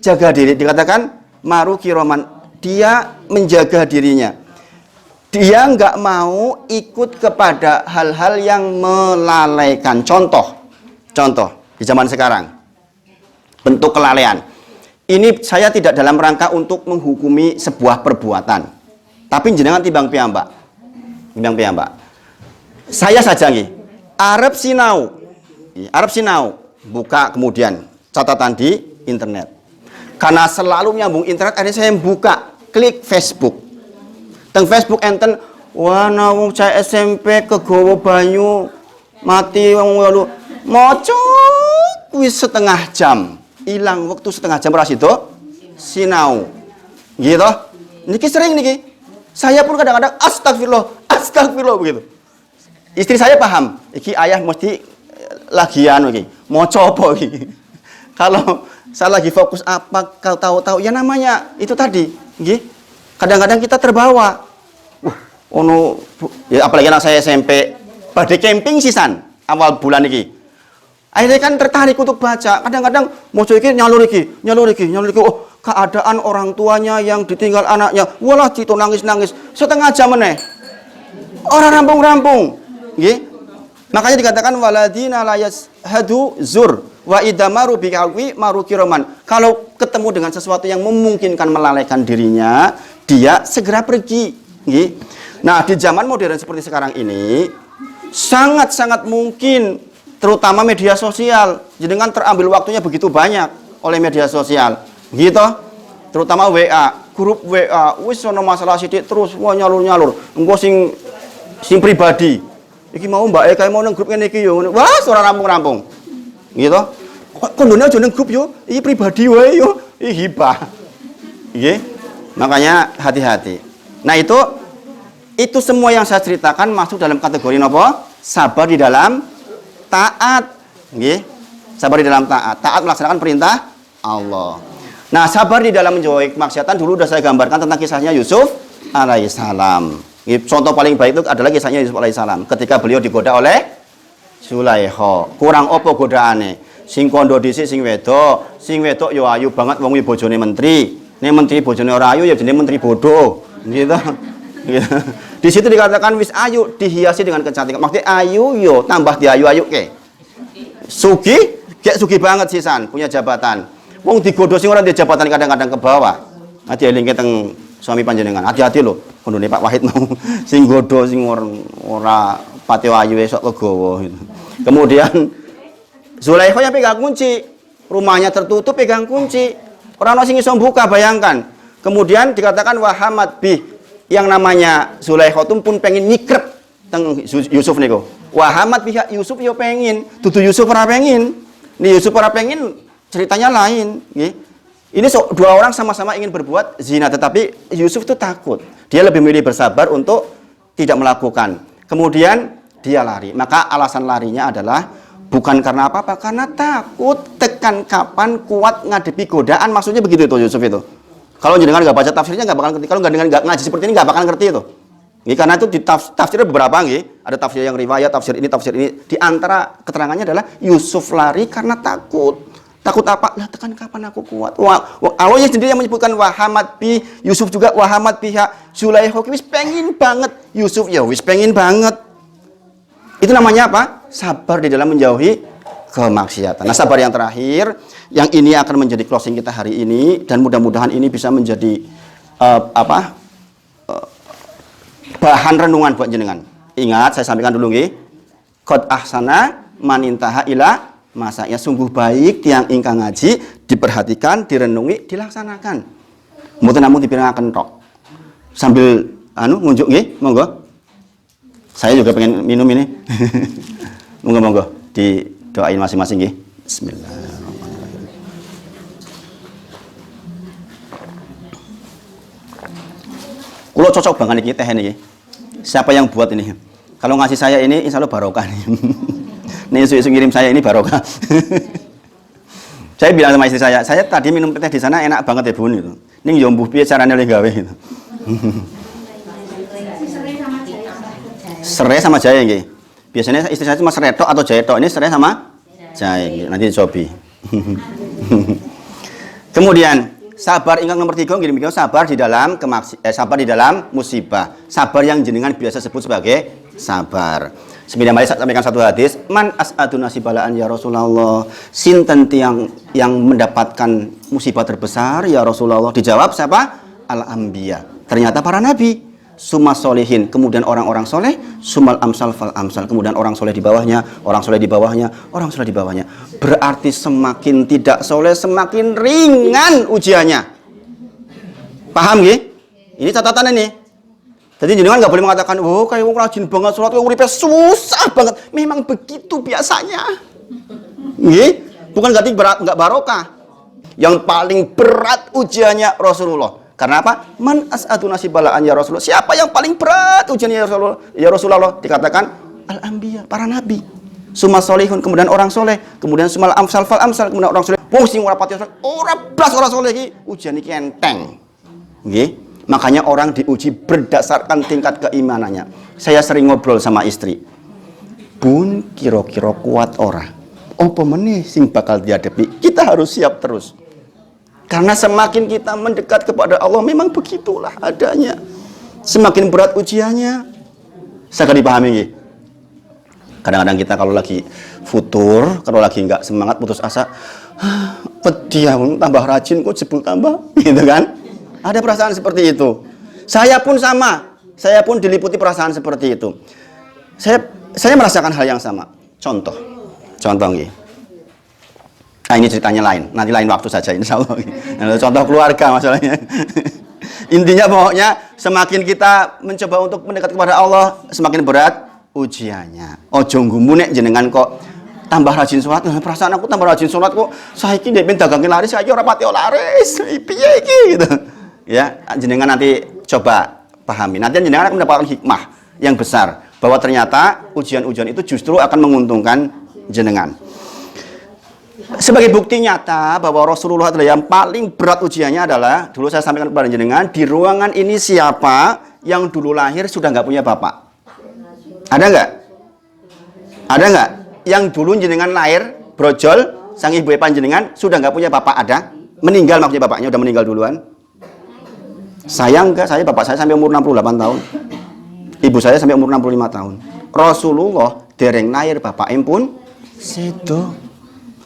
jaga diri. Dikatakan marukiroman, dia menjaga dirinya. Dia nggak mau ikut kepada hal-hal yang melalaikan. Contoh di zaman sekarang, bentuk kelalaian. Ini saya tidak dalam rangka untuk menghukumi sebuah perbuatan, tapi jenengan timbang piyambak. Saya saja nih, Arab sinau, buka kemudian catatan di internet. Karena selalu nyambung internet, akhirnya saya buka, klik Facebook. Teng Facebook enten, wah nawung saya SMP kegowo banyu, mati wong walu, moco wis setengah jam, hilang waktu setengah jam ras itu sinau, gitu. Niki sering niki, saya pun kadang-kadang astagfirullah begitu. Istri saya paham, iki ayah mesti lagian iki, moco apa iki. Kalau saya lagi fokus apa, kau tahu-tahu ya namanya itu tadi, nggih. Kadang-kadang kita terbawa. Ya apalagi anak saya SMP, badhe camping sisan awal bulan iki. Akhirnya kan tertarik untuk baca. Kadang-kadang moco iki nyalur iki. Oh, keadaan orang tuanya yang ditinggal anaknya. Walah itu nangis-nangis setengah jam meneh. Orang rampung-rampung, nggih. Makanya dikatakan waladina la yashhadu zur wa idza maru biqawi maru kiraman. Kalau ketemu dengan sesuatu yang memungkinkan melalaikan dirinya, dia segera pergi, nggih. Nah, di zaman modern seperti sekarang ini sangat-sangat mungkin terutama media sosial, jenengan terambil waktunya begitu banyak oleh media sosial, gitu. Terutama WA, grup WA, wis ono masalah sithik terus wah nyalur-nyalur. Engko sing pribadi. Iki mau Mbak Eka mau nang grup ngene iki yo. Wah, ora rampung-rampung. Gitu. Kondone aja nang grup yo, iki pribadi wae yo, iki hibah. Nggih. Makanya hati-hati. Nah, itu semua yang saya ceritakan masuk dalam kategori napa? Sabar di dalam taat, nggih. Sabar di dalam taat. Taat melaksanakan perintah Allah. Nah, sabar di dalam menjauhi kemaksiatan dulu sudah saya gambarkan tentang kisahnya Yusuf alaihissalam. Contoh paling baik itu adalah kisahnya Yusuf alaihissalam ketika beliau digoda oleh Zulaikha. Kurang apa godaane? Sing kondo dhisik sing wedok yo ayu banget wong bojone menteri. Nek menteri bojone ora ayu ya jenenge menteri bodoh, gitu. Di situ dikatakan wis ayu dihiasi dengan kecantikan. Maksudnya ayu yo tambah diayu-ayu ke. Sugih banget sisan, punya jabatan. Wong digodho sing ora di jabatan kadang-kadang ke bawah. Hati-hati teng suami panjenengan. Hati-hati lho. kondone Pak Wahid mau sing godho sing ora pati ayu esok legowo gitu. Kemudian Zulaikha yang pegang kunci, rumahnya tertutup pegang kunci. Orang sing iso buka, bayangkan. Kemudian dikatakan wahamat bih, yang namanya Zulaikha pun pengen nyikrep teng Yusuf niku. Wahamat bih Yusuf yo pengen, dudu Yusuf ora pengen. Nih Yusuf ora pengen, ceritanya lain, nggih. Ini dua orang sama-sama ingin berbuat zina, tetapi Yusuf itu takut. Dia lebih memilih bersabar untuk tidak melakukan. Kemudian dia lari. Maka alasan larinya adalah bukan karena apa-apa, karena takut tekan kapan kuat ngadepi godaan. Maksudnya begitu itu Yusuf itu. Kalau jenengan nggak baca tafsirnya nggak bakal ngerti. Kalau nggak ngaji seperti ini nggak bakal ngerti itu. Karena itu di tafsirnya beberapa nggih. Ada tafsir yang riwayat, tafsir ini. Di antara keterangannya adalah Yusuf lari karena takut. Takut apa? Lah tekan kapan aku kuat? Allah sendiri yang menyebutkan wahamat bi, Yusuf juga wahamat biha. Zulaikha wis pengen banget, Yusuf ya wis pengen banget. Itu namanya apa? Sabar di dalam menjauhi kemaksiatan. Nah, sabar yang terakhir, yang ini akan menjadi closing kita hari ini, dan mudah-mudahan ini bisa menjadi bahan renungan buat jenengan. Ingat, saya sampaikan dulu nggih. Qad ahsana man intaha ila masanya, sungguh baik tiang ingkang ngaji, diperhatikan, direnungi, dilaksanakan. Mboten namung dipirengaken tok. Sambil ngunjuk nggih, monggo. Saya juga pengen minum ini. Monggo didoain masing-masing nggih. Bismillahirrahmanirrahim. Kulo cocok banget iki teh niki. Siapa yang buat ini? Kalau ngasih saya ini insya Allah barokah nih. Nih isu ngirim saya ini barokah. Saya bilang sama istri saya tadi minum teh di sana enak banget ya Bun gitu. Ning yo mbuh piye carane oleh gawe gitu. Serai sama jahe nggih. Biasanya istri saya cuma serai tok atau jahe tok. Ini serai sama jahe. Nanti dicobi. Kemudian sabar ingkang nomor 3 nggih niku sabar di dalam sabar di dalam musibah. Sabar yang jenengan biasa sebut sebagai sabar. Sebenarnya mari saya sampaikan satu hadis, man as'adun nasibalaan ya Rasulullah. Sinten yang mendapatkan musibah terbesar ya Rasulullah? Dijawab siapa? Al-anbiya. Ternyata para nabi. Summa solihin, kemudian orang-orang soleh, sumal amsal fal amsal, kemudian orang soleh di bawahnya, orang soleh di bawahnya, orang soleh di bawahnya. Berarti semakin tidak soleh, semakin ringan ujiannya. Paham nggih? Ini catatan ini. Jadi jenengan nggak boleh mengatakan, oh kayak wong rajin banget sholat, uripnya susah banget. Memang begitu biasanya. Nggih? Bukan berarti berat, nggak barokah. Yang paling berat ujiannya Rasulullah. Karena apa? Man as'adu nasibalaan ya Rasulullah. Siapa yang paling berat ujiannya ya Rasulullah? Dikatakan al-anbiya, para nabi. Summa solihun, kemudian orang soleh, kemudian sumal amsal fal amsal, kemudian orang soleh. Wong sing ora pati ora blas orang soleh iki ujian iki enteng. Nggih? Makanya orang diuji berdasarkan tingkat keimanannya. Saya sering ngobrol sama istri. Bun, kira-kira kuat ora? Apa meneh sing bakal dihadapi? Kita harus siap terus. Karena semakin kita mendekat kepada Allah, memang begitulah adanya. Semakin berat ujiannya. Saya dipahami nggih. Kadang-kadang kita kalau lagi futur, kalau lagi nggak semangat, putus asa, pedih, tambah rajin kok jebul tambah, gitu kan? Ada perasaan seperti itu. Saya pun sama. Saya pun diliputi perasaan seperti itu. Saya merasakan hal yang sama. Contoh nggih. Nah ini ceritanya lain, nanti lain waktu saja insya Allah. Contoh keluarga masalahnya. Intinya pokoknya semakin kita mencoba untuk mendekat kepada Allah, semakin berat ujiannya. Ojo nggumu nek jenengan kok tambah rajin sholat, perasaan aku tambah rajin sholat kok saiki nek ben dagangke laris saiki ora pati laris. Piye iki gitu. Ya, jenengan nanti coba pahami. Nanti jenengan akan mendapatkan hikmah yang besar bahwa ternyata ujian-ujian itu justru akan menguntungkan jenengan. Sebagai bukti nyata bahwa Rasulullah adalah yang paling berat ujiannya adalah, dulu saya sampaikan kepada jenengan, di ruangan ini siapa yang dulu lahir sudah nggak punya bapak? Ada nggak? Ada nggak? Yang dulu jenengan lahir, brojol, sang ibu panjenengan sudah nggak punya bapak? Ada? Meninggal maksudnya bapaknya, udah meninggal duluan? Saya enggak, bapak saya sampai umur 68 tahun. Ibu saya sampai umur 65 tahun. Rasulullah dereng lahir bapak pun sedo.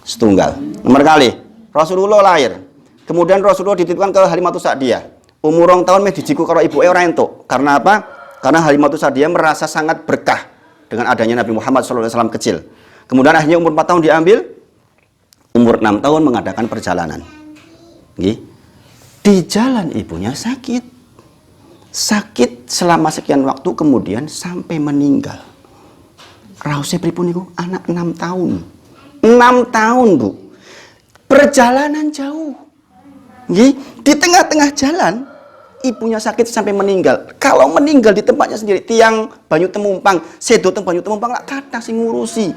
Setunggal. Nomor kali Rasulullah lahir. Kemudian Rasulullah dititipkan ke Halimatus Sa'diyah. Umur 2 tahun meh dijiku karo ibuke ora entuk. Karena apa? Karena Halimatus Sa'diyah merasa sangat berkah dengan adanya Nabi Muhammad SAW kecil. Kemudian akhirnya umur 4 tahun diambil, umur 6 tahun mengadakan perjalanan. Nggih. Di jalan ibunya sakit. Sakit selama sekian waktu kemudian sampai meninggal. Rausnya pripun niku? Anak 6 tahun. 6 tahun, Bu. Perjalanan jauh. Nggih, di tengah-tengah jalan ibunya sakit sampai meninggal. Kalau meninggal di tempatnya sendiri, tiang Banyu Temumpang, sedo teng Banyu Temumpang lak kathah sing ngurusi.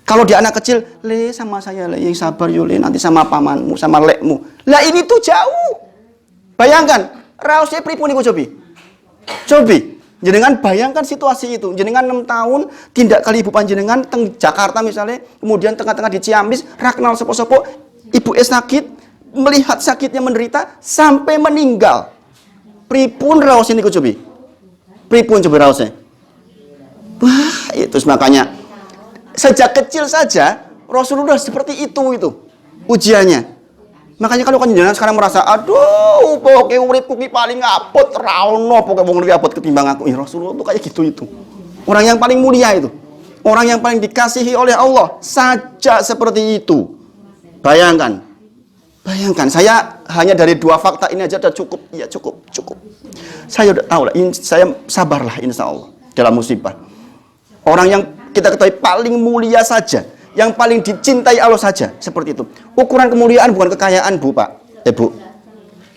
Kalau dia anak kecil, le sama saya le, yang sabar yo le, nanti sama pamanmu, sama lekmu. Lah ini tuh jauh. Bayangkan, rausnya pripun niku cobi. Cobi, jenengan bayangkan situasi itu. Jenengan 6 tahun tindak kali ibu panjenengan teng Jakarta misalnya, kemudian tengah-tengah di Ciamis, ra kenal sapa-sapa, ibu sakit, melihat sakitnya menderita sampai meninggal. Pripun raos ini cobi? Pripun coba raosnya? Wah, itu makanya sejak kecil saja Rasulullah seperti itu ujiannya. Makanya kalau jenengan sekarang merasa, aduh, pokoke uripku ki paling apot, ra ono pokoke wong luwih apot ketimbang aku. Rasulullah tuh kayak gitu itu. Orang yang paling mulia itu. Orang yang paling dikasihi oleh Allah saja seperti itu. Bayangkan, saya hanya dari 2 fakta ini aja udah cukup. Ya cukup. Saya udah tahu lah, saya sabarlah insya Allah dalam musibah. Orang yang kita ketahui paling mulia saja, yang paling dicintai Allah saja, seperti itu. Ukuran kemuliaan bukan kekayaan, Bu, Pak. Bu.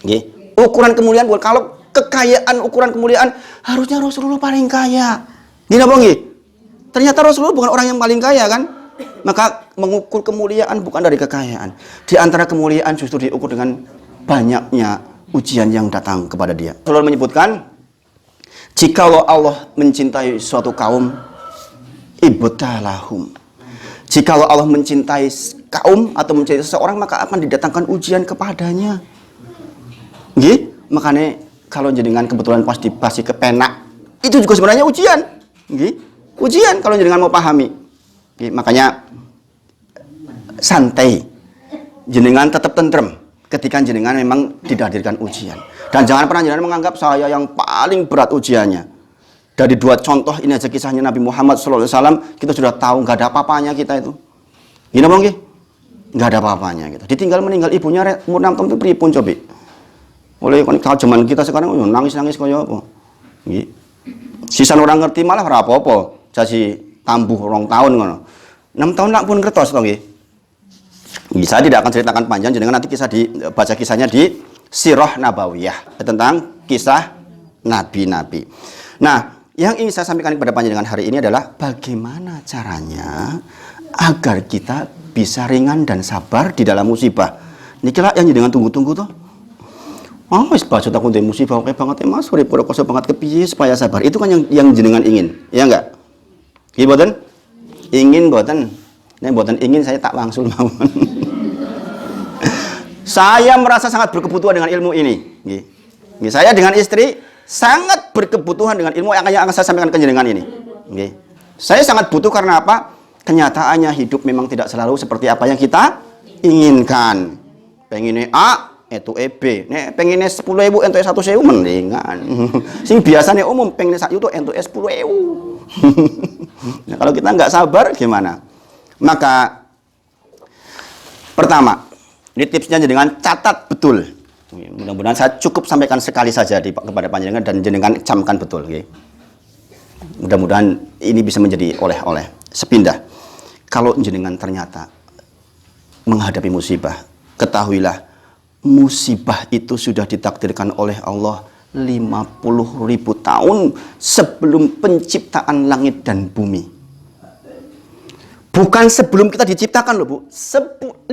Nggih. Ukuran kemuliaan bukan, kalau kekayaan, ukuran kemuliaan harusnya Rasulullah paling kaya. Gini apa nggih? Ternyata Rasulullah bukan orang yang paling kaya kan? Maka mengukur kemuliaan bukan dari kekayaan. Di antara kemuliaan justru diukur dengan banyaknya ujian yang datang kepada dia. Rasulullah menyebutkan, jikalau Allah mencintai suatu kaum, ibtalahum. Jikalau Allah mencintai kaum atau mencintai seseorang, maka akan didatangkan ujian kepadanya. Nggih? Makanya kalau jenengan kebetulan pas dipasi kepenak, itu juga sebenarnya ujian. Nggih? Ujian kalau jenengan mau pahami. Nggih? Makanya santai. Jenengan tetap tentrem ketika jenengan memang dihadirkan ujian. Dan jangan pernah jenengan menganggap saya yang paling berat ujiannya. Dari 2 contoh ini aja kisahnya Nabi Muhammad SAW, kita sudah tahu nggak ada apa-apanya kita itu. Gini bang, nggak ada apa-apanya kita. Ditinggal meninggal ibunya umur 6 tahun itu pripun coba. Oleh kalau zaman kita sekarang nangis-nangis kaya apa. Sisan orang ngerti malah ora apa-apa. Jadi tambuh 2 tahun ngono. 6 tahun lak pun ngertos to nggih. Saya tidak akan ceritakan panjang, jenengan nanti baca kisahnya di Sirah Nabawiyah tentang kisah nabi-nabi. Nah, yang ingin saya sampaikan kepada panjenengan hari ini adalah bagaimana caranya agar kita bisa ringan dan sabar di dalam musibah. Nikilah yang jenengan tunggu-tunggu tuh. Oh, wis bacot aku ndek musibah oke banget ya Mas, urip ora koso banget kepiye supaya sabar. Itu kan yang jenengan ingin, ya enggak? Nggih mboten? Ingin mboten? Nek mboten ingin saya tak wangsul mawon. Saya merasa sangat berkebutuhan dengan ilmu ini, nggih. Nggih, saya dengan istri sangat berkebutuhan dengan ilmu yang akan saya sampaikan ke jenengan ini. Okay. Saya sangat butuh karena apa? Kenyataannya hidup memang tidak selalu seperti apa yang kita inginkan. Pengennya A, itu B. Nek pengennya 10.000, itu 1.000 mendingan. Sing biasanya umum pengennya 1 juta, itu 10.000. Nah, kalau kita nggak sabar gimana? Maka pertama, ini tipsnya jenengan catat betul. Mudah-mudahan saya cukup sampaikan sekali saja kepada panjenengan dan jenengan camkan betul. Okay? Mudah-mudahan ini bisa menjadi oleh-oleh. Sepindah, kalau jenengan ternyata menghadapi musibah, ketahuilah musibah itu sudah ditakdirkan oleh Allah 50.000 tahun sebelum penciptaan langit dan bumi. Bukan sebelum kita diciptakan loh Bu. 50.000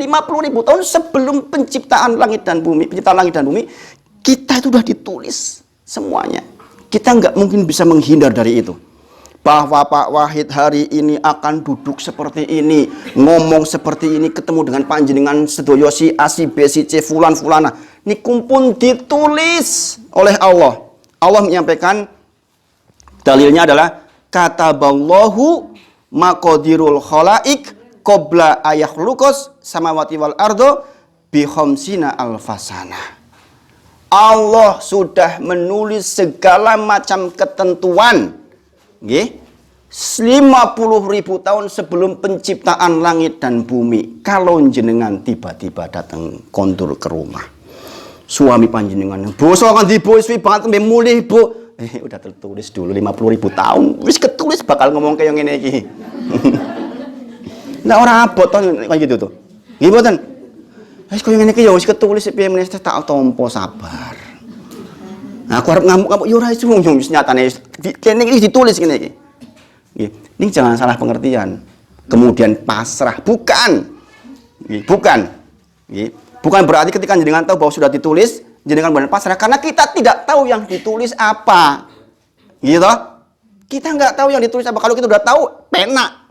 tahun sebelum penciptaan langit dan bumi. Penciptaan langit dan bumi, kita itu sudah ditulis semuanya. Kita nggak mungkin bisa menghindar dari itu. Bahwa Pak Wahid hari ini akan duduk seperti ini, ngomong seperti ini, ketemu dengan panjenengan sedoyo si A, si B, si C, fulan, fulana. Ini kumpul ditulis oleh Allah. Allah menyampaikan, dalilnya adalah kataballahu maqadirul khalaik qabla ayakhluqas samawati wal ardo bi khamsina alfasana. Allah sudah menulis segala macam ketentuan. Nggih. 50.000 tahun sebelum penciptaan langit dan bumi. Kalau jenengan tiba-tiba datang kondur ke rumah. Suami panjenengan, "Bos kan dibos banget mbek mulih, Bu." Udah tertulis dulu 50.000 tahun. Wis ketulis bakal ngomong kayak ngene iki. Nah ora abot to kayak gitu tuh. Nggih mboten. Wis koyo ngene iki ya wis ketulis piye meneh tak tampa sabar. Nah aku arep ngamuk-ngamuk yo ora iso wong wis nyatane kene iki ditulis ngene iki. Nggih, ini jangan salah pengertian. Kemudian pasrah, bukan. Nggih, bukan. Nggih, bukan berarti ketika jenengan tahu bahwa sudah ditulis, jenengan benar pasrah karena kita tidak tahu yang ditulis apa. Gitu. Kita nggak tahu yang ditulis apa. Kalau kita udah tahu, pena.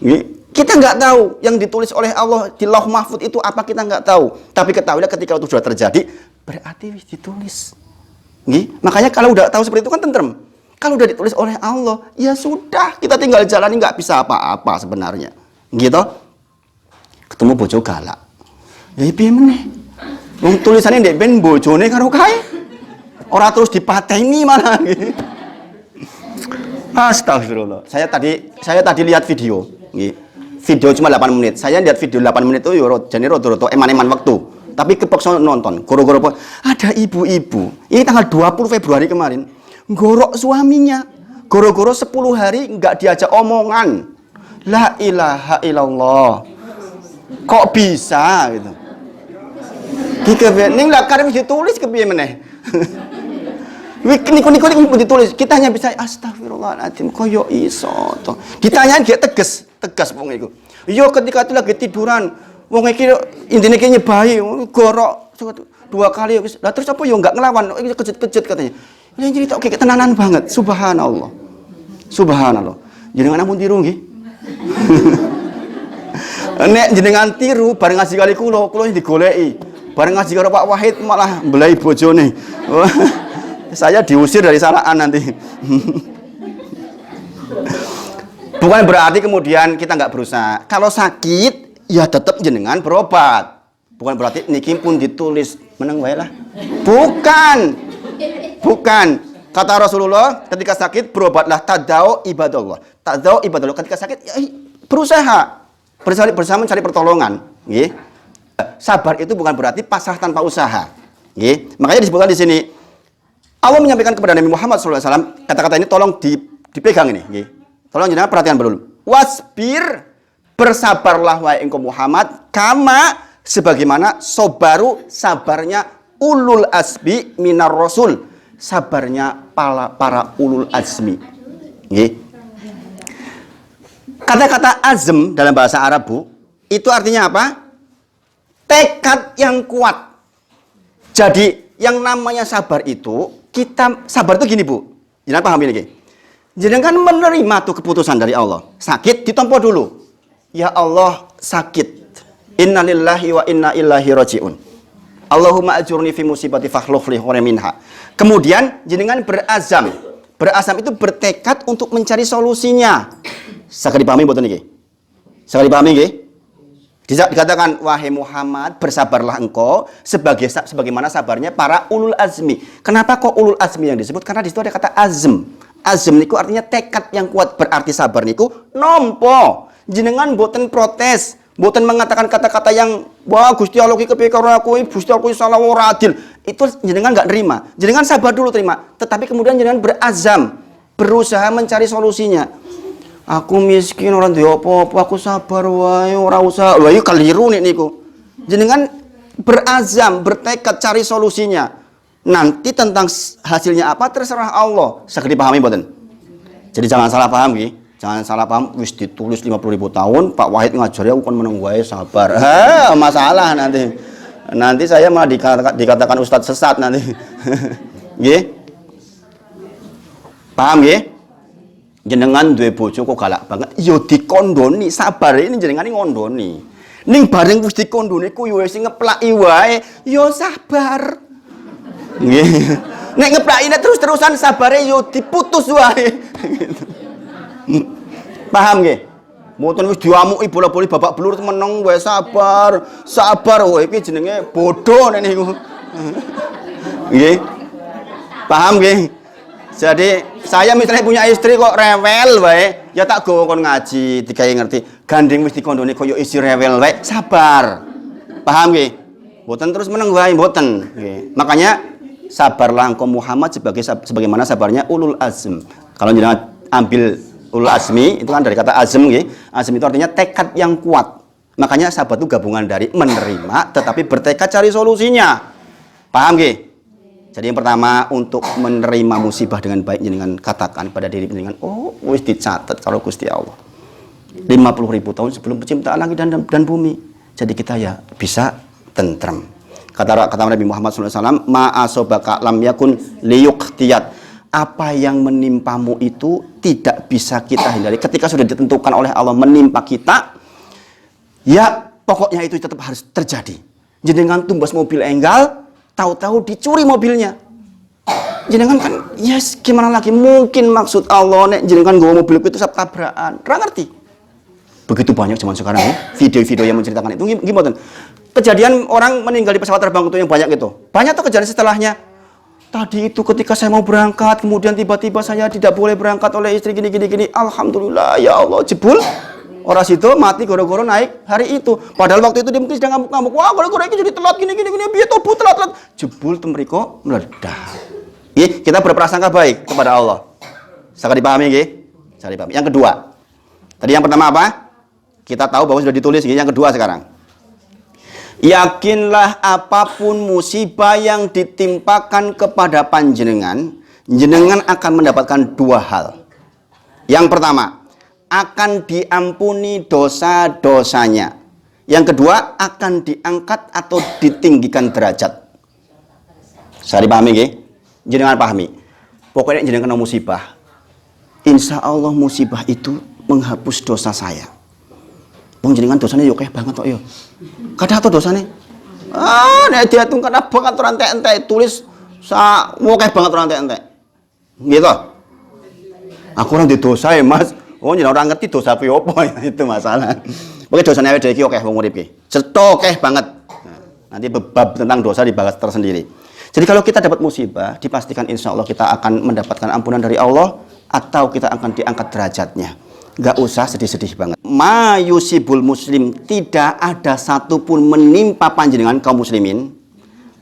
Nggih. Kita nggak tahu yang ditulis oleh Allah di Lauh Mahfuz itu apa, kita nggak tahu. Tapi ketahuilah ketika itu sudah terjadi, berarti ditulis. Nggih. Makanya kalau udah tahu seperti itu kan tentrem. Kalau udah ditulis oleh Allah, ya sudah, kita tinggal jalani, nggak bisa apa-apa sebenarnya. Gitu. Ketemu bojo galak. Ya piye meneh? Wong tulisannya ndek ben bojone karo kae. Ora terus dipateni malah nggih. Astagfirullah. Saya tadi lihat video, nggih. Video cuma 8 menit. Saya lihat video 8 menit itu yo jane rada-rada eman-eman waktu. Tapi kepaksa nonton. Goro-goro ada ibu-ibu. Ini tanggal 20 Februari kemarin. Gorok suaminya. Goro-goro 10 hari enggak diajak omongan. La ilaha illallah. Kok bisa gitu. Ning lah karep ditulis kepiye meneh. Niku ditulis, kita hanya bisa astagfirullahaladzim, koyo iso to. Ditanyain dia tegas wong iku. Yo ketika itu lagi tiduran, wong iki intine ki nyebahi, gorok 2 kali wis. Lah terus apa yo enggak ngelawan, kejut-kejut katanya. Ini cerita oke ketenanan banget, subhanallah. Subhanallah. Jenengan ampun tiru nggih. Nek jenengan tiru bareng ngaji kali kula digoleki. Bareng ngaji karo Pak Wahid malah mbelai bojone. Saya diusir dari sanaan nanti. Bukan berarti kemudian kita nggak berusaha. Kalau sakit, ya tetap jenengan berobat. Bukan berarti niki pun ditulis meneng wae lah. Bukan. Kata Rasulullah, ketika sakit berobatlah, tadau ibadallah. Tadau ibadallah. Ketika sakit, ya, berusaha. Bersama mencari pertolongan. Nggih. Sabar itu bukan berarti pasrah tanpa usaha. Nggih. Makanya disebutkan di sini. Allah menyampaikan kepada Nabi Muhammad SAW, kata-kata ini tolong dipegang ini. Okay. Tolong jenengan perhatikan dulu. Wasbir, bersabarlah wahai engkau Muhammad, kama sebagaimana sabarnya ulul azmi minar rasul, sabarnya para ulul azmi. Okay. Kata-kata azm dalam bahasa Arab, Bu, itu artinya apa? Tekad yang kuat. Jadi yang namanya sabar itu, kita sabar itu gini, Bu. Jangan paham ini. Jangan menerima tuh keputusan dari Allah. Sakit ditompo dulu. Ya Allah, sakit. Innalillahi wa inna ilaihi rajiun. Allahumma ajurni fi musibati fakhluf li khairan minha. Kemudian jenengan berazam. Berazam itu bertekad untuk mencari solusinya. Saged dipahami mboten niki? Saged dipahami nggih? Dikatakan, wahai Muhammad, bersabarlah engkau sebagaimana sabarnya para ulul azmi. Kenapa kok ulul azmi yang disebut? Karena di situ ada kata azm. Azm niku artinya tekad yang kuat, berarti sabar niku nompo. Jenengan boten protes, boten mengatakan kata-kata yang wah Gusti Allah ki kepiye karo aku, Gusti Allah ki salah ora adil. Itu jenengan enggak nerima. Jenengan sabar dulu terima, tetapi kemudian jenengan berazam, berusaha mencari solusinya. Aku miskin, orang duwe apa-apa, aku sabar wae, ora usah. Lha iki keliru niku. Jenengan berazam, bertekad cari solusinya. Nanti tentang hasilnya apa terserah Allah. Saged dipahami mboten? Jadi jangan salah paham nggih. Jangan salah paham wis ditulis 50.000 tahun, Pak Wahid ngajari aku kon meneng wae sabar. Masalah nanti. Nanti saya malah dikatakan ustadz sesat nanti. Nggih. Paham nggih? Jenengan duwe bojo kok galak banget, ya dikondoni, sabar ini jenengan ngondoni. Ning bareng wis dikondoni ku yo wis ngeplaki wae, ya sabar. Nggih. Nek ngeplakine terus-terusan sabare yo diputus wae. Paham nggih? Mboten wis diamuki bola-bali babak belur meneng wae sabar. Sabar, oh iki jenenge bodoh nek niku. Nggih. Paham nggih? Jadi saya misalnya punya istri kok rewel wae, ya tak gowo kon ngaji, digawe ngerti. Gandeng wis dikondoni koyo istri rewel wae, sabar. Paham nggih? Mboten terus meneng wae mboten. Nggih. Makanya sabarlah engkau Muhammad sebagaimana sabarnya ulul azm. Kalau jenengan ambil ulul azmi itu kan dari kata azm nggih. Azm itu artinya tekad yang kuat. Makanya sabar itu gabungan dari menerima tetapi bertekad cari solusinya. Paham nggih? Jadi yang pertama untuk menerima musibah dengan baik jenengan katakan pada diri jenengan, oh wis dicatat kalau Gusti Allah. 50.000 tahun sebelum penciptaan langit dan bumi. Jadi kita ya bisa tentrem. Kata Nabi Muhammad SAW, ma asobaka lam yakun liyuqtiyat. Apa yang menimpamu itu tidak bisa kita hindari. Ketika sudah ditentukan oleh Allah menimpa kita, ya pokoknya itu tetap harus terjadi. Jenengan tumbas mobil enggal, tahu-tahu dicuri mobilnya. Jenengan kan, yes, gimana lagi mungkin maksud Allah nek jenengan nggawa mobil itu tabrakan. Ra ngerti. Begitu banyak zaman sekarang ya, video-video yang menceritakan itu gimana? Kejadian orang meninggal di pesawat terbang itu yang banyak itu. Banyak tuh kejadian setelahnya. Tadi itu ketika saya mau berangkat, kemudian tiba-tiba saya tidak boleh berangkat oleh istri gini. Alhamdulillah ya Allah, jebul. Orang situ mati goro-goro naik hari itu. Padahal waktu itu dia mungkin sedang ngamuk-ngamuk. Wah, goro-goro ini jadi telat gini. Biar tubuh telat. Jebul temriko meledak. Kita berprasangka baik kepada Allah. Sangat dipahami nggih? Sangat dipahami. Yang kedua. Tadi yang pertama apa? Kita tahu bahwa sudah ditulis nggih. Yang kedua sekarang. Yakinlah apapun musibah yang ditimpakan kepada panjenengan, jenengan akan mendapatkan dua hal. Yang pertama, akan diampuni dosa-dosanya. Yang kedua, akan diangkat atau ditinggikan derajat. Saya dipahami nggih? Jenengan pahami. Pokoknya jenengan kena musibah. Insya Allah musibah itu menghapus dosa saya. Wong jenengan dosanya yo akeh banget kok yo. Kada ato dosane. Nek diatung kada banget ora entek-entek tulis sak akeh banget ora entek-entek. Gitu. Aku ora ndek dosa ya, Mas. Oh, jenengan ora ngerti dosa kuwi apa itu masalah. Pokoke dosane awake dhewe iki akeh wong urip iki. Cetha akeh banget. Nanti bab tentang dosa dibahas tersendiri. Jadi kalau kita dapat musibah, dipastikan insya Allah kita akan mendapatkan ampunan dari Allah atau kita akan diangkat derajatnya. Gak usah sedih-sedih banget. Ma yusibul muslim, tidak ada satupun menimpa panjenengan kaum muslimin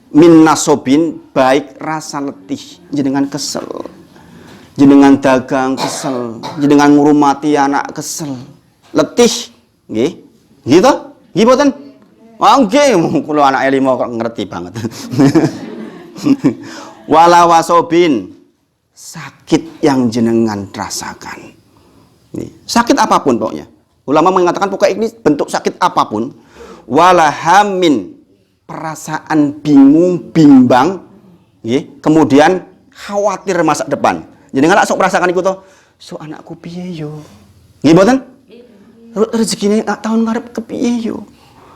min nasobin, baik rasa letih, jenengan kesel, jenengan dagang kesel, jenengan ngurumati anak kesel, letih, nggih, gitu, nggih boten? Oh nggih, kula anake 5 kok ngerti banget. Wala wasobin, sakit yang jenengan rasakan. Sakit apapun pokoknya. Ulama mengatakan pokoknya ini bentuk sakit apapun. Walahamin, perasaan bingung, bimbang, kemudian khawatir masa depan. Jadi nggak sok merasakan itu toh. So anakku piye yo? Nggih mboten? Rezekine tahun ngarep kepiye yo?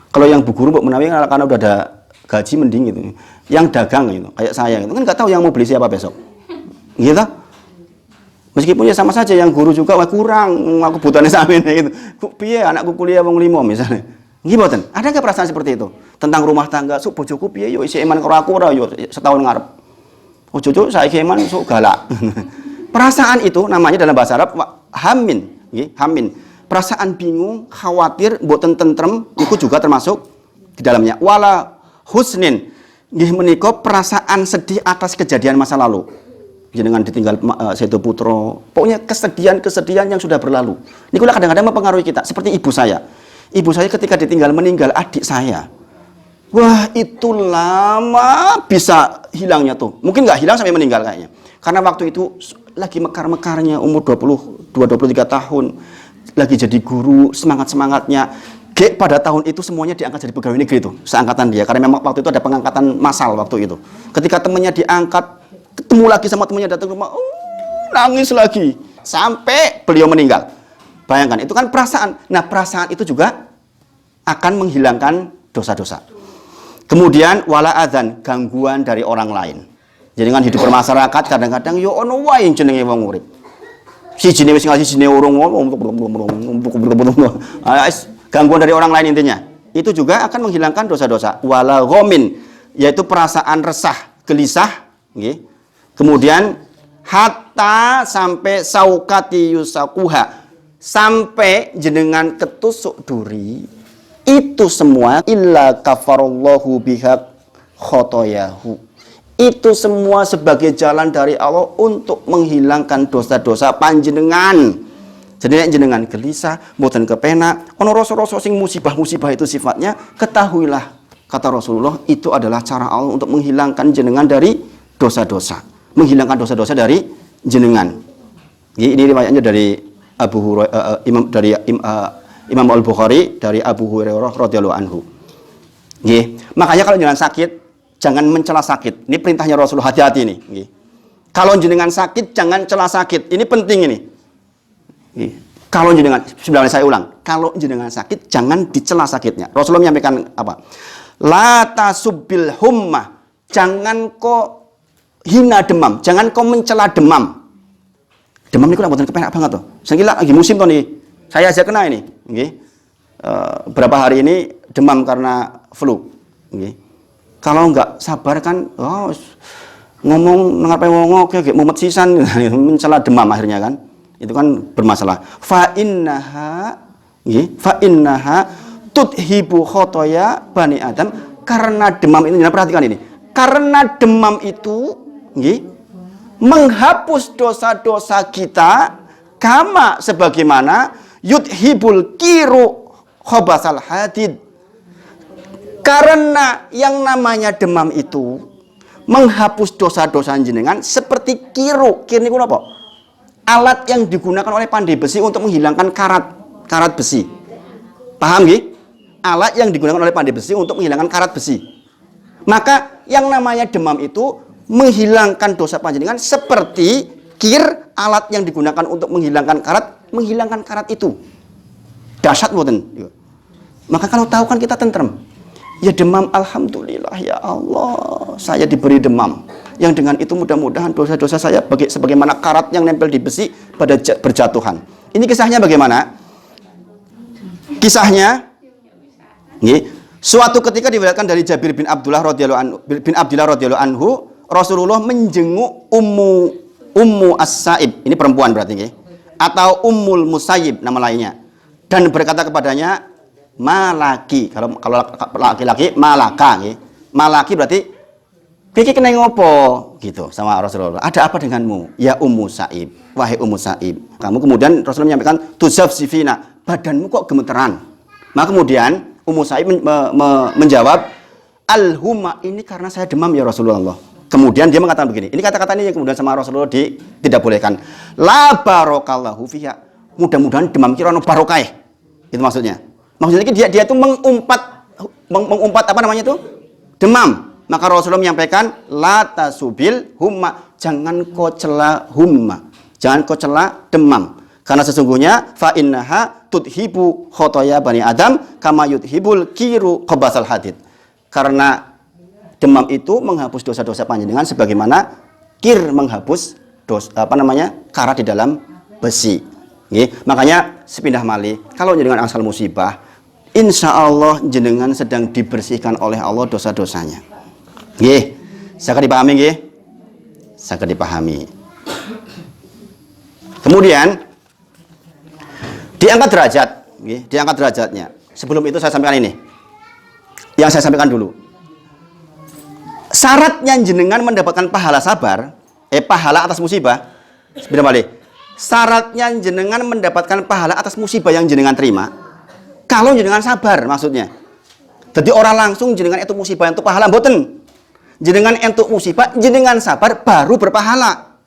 Kalau yang bu guru mbok menawi karena udah ada gaji mending gitu. Yang dagang gitu, kayak saya gitu kan nggak tahu yang mau beli siapa besok. Gitu. Meskipun ya sama saja yang guru juga wah kurang, aku butuhane sampeyan gitu. Kok piye anakku kuliah wong 5 misalnya. Nggih mboten? Ada enggak perasaan seperti itu? Tentang rumah tangga, sok bojoku piye yo isih eman karo aku ora yo setahun ngarep. Ojo-ojo saiki eman sok galak. Perasaan itu namanya dalam bahasa Arab hamin, nggih, hamin. Perasaan bingung, khawatir, mboten tentrem itu juga termasuk di dalamnya. Wala husnin, nggih menika perasaan sedih atas kejadian masa lalu. Jenengan ditinggal Sedo Putro, pokoknya kesedihan yang sudah berlalu. Ini kadang-kadang mempengaruhi kita. Seperti ibu saya. Ibu saya ketika meninggal adik saya. Wah, itu lama bisa hilangnya tuh. Mungkin nggak hilang sampai meninggal kayaknya. Karena waktu itu lagi mekar-mekarnya, umur 22-23 tahun. Lagi jadi guru, semangat-semangatnya. Pada tahun itu semuanya diangkat jadi pegawai negeri itu, seangkatan dia. Karena memang waktu itu ada pengangkatan massal waktu itu. Ketika temannya diangkat, ketemu lagi sama temannya datang ke rumah, nangis lagi sampai beliau meninggal. Bayangkan, itu kan perasaan. Nah, perasaan itu juga akan menghilangkan dosa-dosa. Kemudian wala adzan, gangguan dari orang lain. Jadi kan hidup bermasyarakat kadang-kadang yo ono wae jenenge wong urip. Sijine wis ngasih sijine urung gangguan dari orang lain intinya. Itu juga akan menghilangkan dosa-dosa. Wala ghamin, yaitu perasaan resah, gelisah, nggih. Kemudian hatta sampai saukati yusakuha, sampai jenengan ketusuk duri, itu semua illa kafarallahu biha khotoyahu. Itu semua sebagai jalan dari Allah untuk menghilangkan dosa-dosa panjenengan. Jadi nek jenengan gelisah, mboten kepenak, ono rasa-rasa sing musibah-musibah itu sifatnya, ketahuilah kata Rasulullah itu adalah cara Allah untuk menghilangkan jenengan dari dosa-dosa, menghilangkan dosa-dosa dari jenengan. Ini riwayatnya dari Abu Hurairah, Imam Al-Bukhari dari Abu Hurairah radhiyallahu anhu. Makanya kalau jenengan sakit, jangan mencela sakit. Ini perintahnya Rasulullah, hati-hati nih. Kalau jenengan sakit, jangan cela sakit. Ini penting ini. Kalau jenengan, sebenarnya saya ulang, kalau jenengan sakit, jangan dicela sakitnya. Rasulullah menyampaikan apa? La tasubbil hummah. Jangan kau hina demam, jangan kau mencela demam. Demam ini kurang buatan kepenak banget tuh. Saya lagi musim tuh nih. Saya aja kena ini. Berapa hari ini demam karena flu. Kalau nggak sabar kan, ngomong nengar pengen kayak mumet sisan, mencela demam akhirnya kan. Itu kan bermasalah. Fa innaha tudhibu khotoya bani Adam. Karena demam ini, perhatikan ini. Karena demam itu menghapus dosa-dosa kita, kama sebagaimana yudhibul kiru khobasal hadid. Karena yang namanya demam itu menghapus dosa-dosa jenengan seperti kiru. Kiru ini apa? Alat yang digunakan oleh pandai besi untuk menghilangkan karat besi. Paham nggih? Alat yang digunakan oleh pandai besi untuk menghilangkan karat besi. Maka yang namanya demam itu menghilangkan dosa panjenengan seperti kir, alat yang digunakan untuk menghilangkan karat itu. Dahsyat mboten? Maka kalau tahu kan kita tentrem. Ya demam, alhamdulillah ya Allah, saya diberi demam. Yang dengan itu mudah-mudahan dosa-dosa saya sebagaimana karat yang nempel di besi pada berjatuhan. Ini kisahnya bagaimana? Kisahnya, suatu ketika diriwayatkan dari Jabir bin Abdullah radhiyallahu anhu, Rasulullah menjenguk Ummu As-Sa'ib, ini perempuan berarti, atau Ummul Musayyib nama lainnya, dan berkata kepadanya, malaki, kalau laki-laki malaka, malaki berarti Kiki kena ngopo gitu sama Rasulullah. Ada apa denganmu? Ya Ummu Sa'ib, wahai Ummu Sa'ib. Kamu kemudian Rasulullah menyampaikan tuzafsifina, badanmu kok gemeteran. Maka kemudian Ummu Sa'ib menjawab, al-humma, ini karena saya demam ya Rasulullah. Kemudian dia mengatakan begini. Ini kata-kata ini yang kemudian sama Rasulullah tidak bolehkan. La barokallahu fiha. Mudah-mudahan demam kira ono barokah. Itu maksudnya. Maksudnya dia itu mengumpat apa namanya itu? Demam. Maka Rasulullah menyampaikan la tasubil humma, jangan kau cela humma, jangan kau cela demam, karena sesungguhnya fa innaha tudhibu khotoya bani Adam kama yudhibul kiru khabasal hadid. Karena demam itu menghapus dosa-dosa panjenengan sebagaimana kir menghapus karat di dalam besi. Makanya sepindah malih, kalau jenengan asal musibah, insya Allah jenengan sedang dibersihkan oleh Allah dosa-dosanya. Saged dipahami nggih? Saged dipahami. Kemudian diangkat derajat, diangkat derajatnya. Sebelum itu saya sampaikan ini. Yang saya sampaikan dulu. Syaratnya jenengan mendapatkan pahala sabar, pahala atas musibah. Sebentar balik. Syaratnya jenengan mendapatkan pahala atas musibah yang jenengan terima, kalau jenengan sabar maksudnya. Jadi orang langsung jenengan itu musibah itu pahala mboten. Jenengan entuk musibah, jenengan sabar baru berpahala.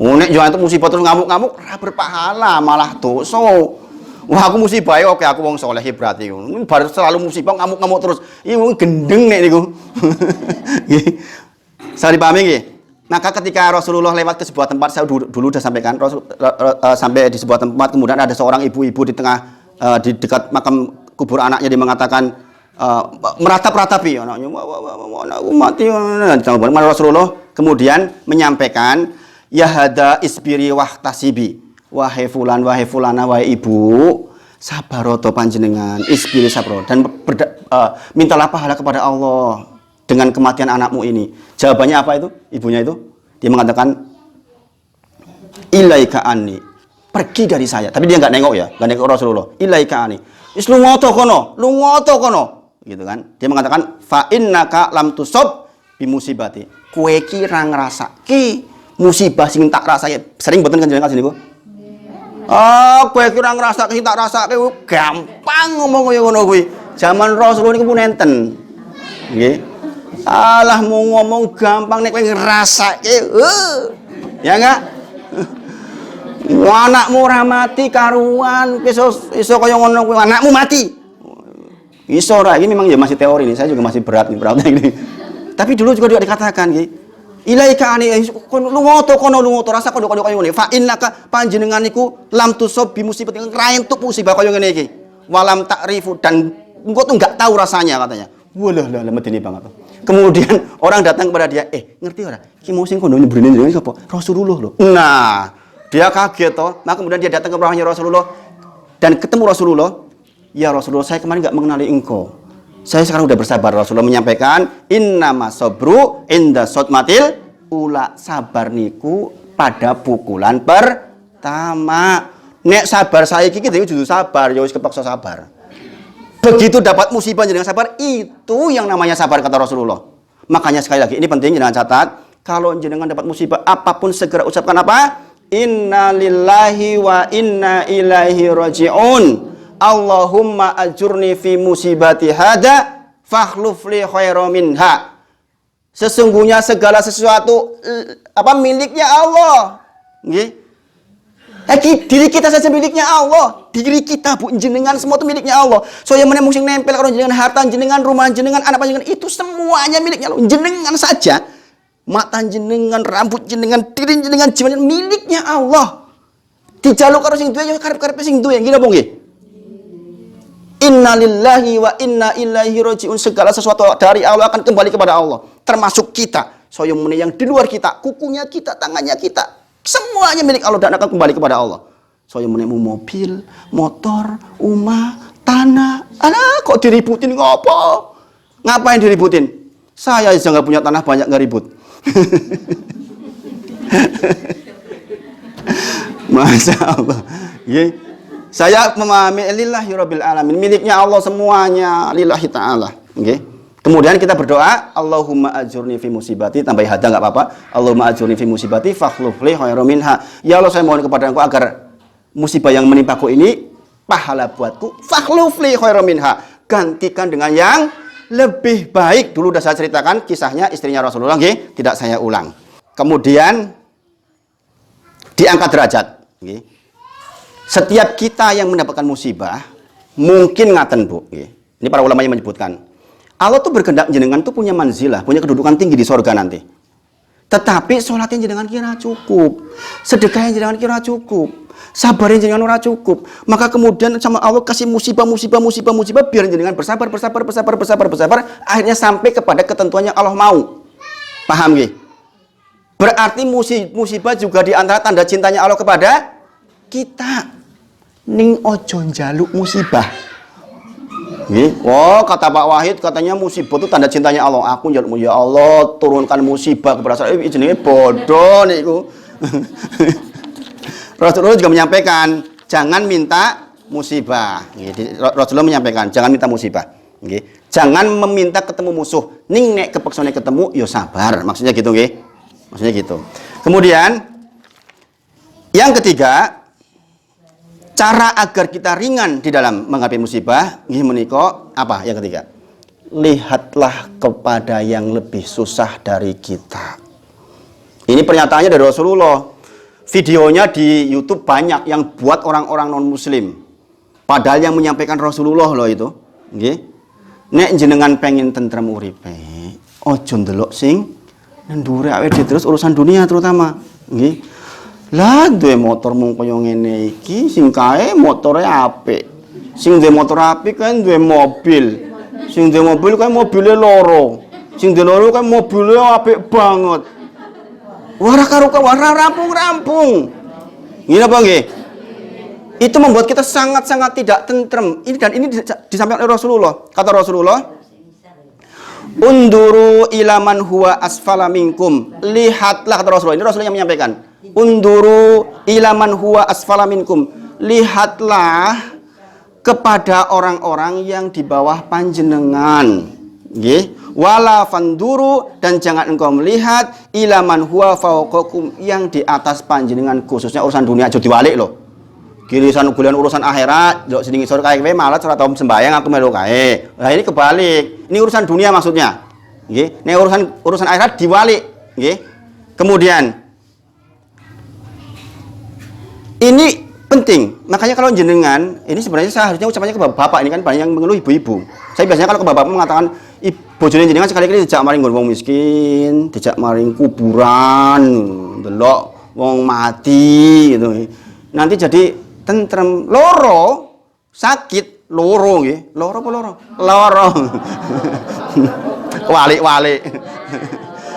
Nek jangan entuk musibah terus ngamuk-ngamuk, ora berpahala, malah dosa. Wah aku musibah ya, oke aku wong saleh berarti. Baru selalu musibah ngamuk-ngamuk terus. Iki gendeng nek niku. Saya dipahami nggih? Maka ketika Rasulullah lewat ke sebuah tempat, saya dulu sudah sampaikan, sampai di sebuah tempat, kemudian ada seorang ibu-ibu di dekat makam kubur anaknya, dia mengatakan, meratap-ratapi anaknya, anakku mati. Rasulullah kemudian menyampaikan, ya hada isbiri wahtasibi, wahai fulan, wahai fulana, wahai ibu, sabaroto panjenengan, isbiri sabro, dan mintalah pahala kepada Allah. dengan kematian anakmu ini? Jawabannya apa itu? Ibunya itu, dia mengatakan, ilaika anni, pergi dari saya. Tapi dia nggak nengok ya, nggak nengok Rasulullah. Ilaika anni, is lu ngoto kono, gitu kan? Dia mengatakan, fa innaka lam tusab bi musibati. Kue ki ra ngrasake musibah sing tak rasake. Sering boten kan jenengan niku? Kue ki ra ngrasake sing tak rasake, gampang ngomong kaya ngono kuwi. Zaman Rasulullah niku pun enten. Nggih. Alah mau ngomong gampang nek kowe ngrasake. Ya enggak? Anakmu ora mati karuan, iso kaya ngono kuwi anakmu mati. Iso ora, ini memang ya masih teori nih, saya juga masih berat nih beratnya ini. Tapi dulu juga dikatakan nggih. Ilaika ani lunga to kono rasa kono ngene. Fa innaka panjenengan niku lam tusab bi musibatin ngrentuk musibah kaya ngene iki. Walam ta'rifu dan engko tuh enggak tahu rasanya katanya. Walah lah medeni banget. Kemudian orang datang kepada dia, ngerti ora? Ki mau sing kono nyebrene jenenge sapa? Rasulullah loh. Nah, dia kaget toh. Nah, kemudian dia datang ke rumahnya Rasulullah dan ketemu Rasulullah. Ya Rasulullah, saya kemarin enggak mengenali engkau. Saya sekarang udah bersabar. Rasulullah menyampaikan, innama sabru inda sotmatil ula, sabar niku pada pukulan pertama. Nek sabar saya iki kudu sabar, ya wis kepaksa sabar. Begitu dapat musibah dengan sabar, itu yang namanya sabar kata Rasulullah. Makanya sekali lagi ini penting jangan catat, kalau jenengan dapat musibah apapun segera ucapkan apa? Inna lillahi wa inna ilaihi raji'un. Allahumma ajurni fi musibati hada fakhluf li khairan minha. Sesungguhnya segala sesuatu miliknya Allah. Nggih. Diri kita saja miliknya Allah. Diri kita Bu jenengan semua itu miliknya Allah. So yang menemung sing nempel karo jenengan harta jenengan, rumah jenengan, anak jenengan itu semuanya miliknya Allah. Jenengan saja. Mata jenengan, rambut jenengan, diri jenengan, jiwa jenengan miliknya Allah. Dijaluk karo sing duwe ya karep-karep sing duwe. Nggih napa nggih? Inna lillahi wa inna ilaihi raji'un. Segala sesuatu dari Allah akan kembali kepada Allah. Termasuk kita. Soyong meni yang di luar kita. Kukunya kita, tangannya kita. Semuanya milik Allah dan akan kembali kepada Allah. Soyong meni mobil, motor, rumah, tanah. Alah kok diributin ngopo? Ngapain diributin? Saya aja nggak punya tanah banyak nggak ribut. Masya Allah. Yeah. Saya memahami lillahi rabbil alamin, miliknya Allah semuanya, lillahi ta'ala. Okay. Kemudian kita berdoa, Allahumma ajurni fi musibati, tambahi hada enggak apa-apa. Allahumma ajurni fi musibati fakhluf li khairan minha. Ya Allah, saya mohon kepada Engkau agar musibah yang menimpaku ini pahala buatku, fakhluf li khairan minha. Gantikan dengan yang lebih baik. Dulu sudah saya ceritakan kisahnya istrinya Rasulullah, okay? Tidak saya ulang. Kemudian diangkat derajat, okay? Setiap kita yang mendapatkan musibah, mungkin ngaten Bu. Ini para ulama yang menyebutkan. Allah tuh berkehendak jenengan tuh punya manzilah, punya kedudukan tinggi di sorga nanti. Tetapi sholatnya jenengan kira cukup. Sedekahnya jenengan kira cukup. Sabarnya jenengan ora cukup. Maka kemudian sama Allah kasih musibah, biar jenengan bersabar. Akhirnya sampai kepada ketentuan yang Allah mau. Paham nggih? Berarti musibah juga di antara tanda cintanya Allah kepada kita. Ning ojo njaluk musibah. Nggih. Oh, kata Pak Wahid katanya musibah itu tanda cintanya Allah. Aku njaluk ya Allah turunkan musibah kepada saya. Jenenge bodoh niku. Rasulullah juga menyampaikan jangan minta musibah. Nggih. Rasulullah menyampaikan jangan minta musibah. Nggih. Jangan meminta ketemu musuh. Ning nek kepeksane ketemu ya sabar. Maksudnya gitu nggih. Maksudnya gitu. Kemudian yang ketiga, cara agar kita ringan di dalam menghadapi musibah, nggih menika apa? Yang ketiga, lihatlah kepada yang lebih susah dari kita. Ini pernyataannya dari Rasulullah. Videonya di YouTube banyak yang buat orang-orang non-muslim. Padahal yang menyampaikan Rasulullah loh itu. Nggih. Nek jenengan pengen tentrem uripe, ojo ndelok sing ndure awake terus urusan dunia terutama. Nggih. Lah duwe motor mung kaya ngene iki sing kae motore apik. Sing duwe motor apik kan duwe mobil. Sing duwe mobil kan mobile loro. Sing duwe loro kan mobile apik banget. Wara karo wara rampung-rampung. Ngene apa nggih? Itu membuat kita sangat-sangat tidak tentrem. Ini disampaikan oleh Rasulullah. Kata Rasulullah, Unduru ilaman huwa asfala minkum. Lihatlah, kata Rasulullah. Ini Rasulullah yang menyampaikan. Unduru ilaman huwa asfala minkum. Lihatlah kepada orang-orang yang di bawah panjenengan. Nggih. Wala fanduru, dan jangan engkau melihat ilaman huwa fawqakum, yang di atas panjenengan, khususnya urusan dunia aja diwalik loh. Kirisan urusan akhirat, lho seding isor kae kowe malah ora tau sembayang aku melu kae. Lah ini kebalik. Ini urusan dunia maksudnya. Nggih. Nek urusan akhirat diwalik, nggih. Kemudian ini penting. Makanya kalau jenengan, ini sebenarnya saya harusnya ucapannya ke bapak, ini kan banyak yang mengeluh ibu-ibu. Saya biasanya kalau ke bapak mengatakan, bojone jenengan sekali-kali dijak maring wong miskin, dijak maring kuburan, delok wong mati gitu. Nanti jadi tentrem, loro, sakit, loro nggih. Loro apa loro? Loro. Walik-walik.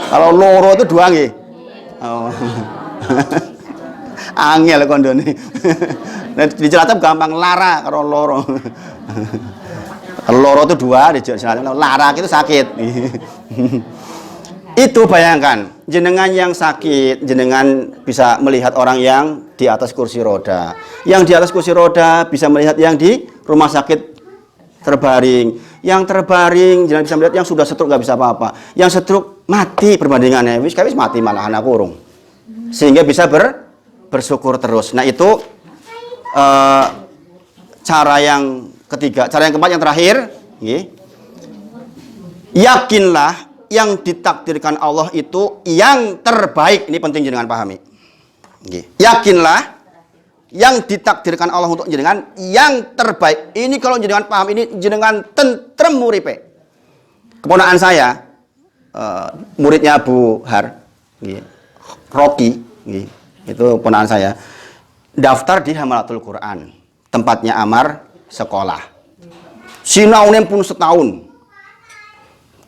Kalau loro itu dua nggih. Oh. Angel kondone. Nah, di Cilacap gampang, lara kalau loro. Kalau loro itu dua, di Cilacap lara itu sakit. Itu bayangkan, jenengan yang sakit, jenengan bisa melihat orang yang di atas kursi roda. Yang di atas kursi roda bisa melihat yang di rumah sakit terbaring. Yang terbaring jenengan bisa melihat yang sudah stroke nggak bisa apa-apa. Yang stroke mati perbandingannya, wis mati malah anak kurung. Sehingga bisa bersyukur terus. Nah itu cara yang ketiga, cara yang keempat, yang terakhir, yakinlah yang ditakdirkan Allah itu yang terbaik. Ini penting jenengan pahami. Yakinlah yang ditakdirkan Allah untuk jenengan yang terbaik. Ini kalau jenengan paham, ini jenengan tentrem muripe. Keponakan saya, muridnya Abu Har, Rocky, itu keponakan saya, daftar di Hamalatul Quran, tempatnya Amar sekolah. Sinaunya pun setahun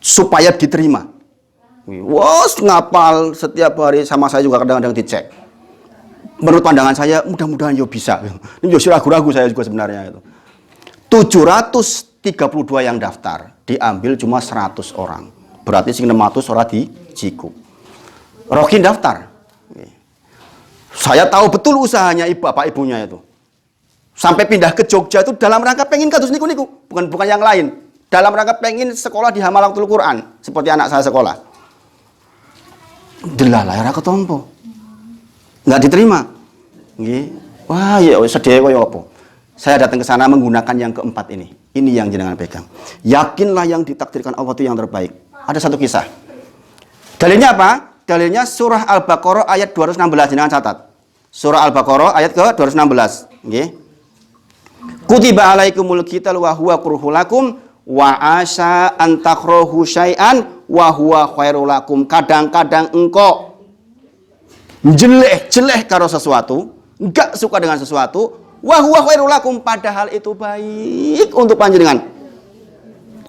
supaya diterima. Wos ngapal setiap hari, sama saya juga kadang-kadang dicek. Menurut pandangan saya mudah-mudahan yo bisa. Ini yo ragu-ragu saya juga sebenarnya itu. 732 yang daftar, diambil cuma 100 orang. Berarti sing 600 ora dijiku. Rokin daftar. Saya tahu betul usahanya bapak ibunya itu. Sampai pindah ke Jogja itu dalam rangka pengen kados niku-niku, bukan yang lain. Dalam rangka pengen sekolah di Hamalatul Quran, seperti anak saya sekolah. Delalah ora ketompo. Enggak diterima. Nggih. Wah, ya sedih koyo apa. Saya datang ke sana menggunakan yang keempat ini. Ini yang jenengan pegang. Yakinlah yang ditakdirkan Allah itu yang terbaik. Ada satu kisah. Dalilnya apa? Dalilnya surah Al-Baqarah ayat 216, jenengan catat. Surah Al-Baqarah ayat ke 216. Nggih. Kutiba alaikumul qital wa huwa kurhul lakum wa asa an takrahu syai'an wa huwa khairul lakum. Kadang-kadang engkau jelek karo sesuatu, enggak suka dengan sesuatu, wa huwa khairul lakum, padahal itu baik untuk panjenengan.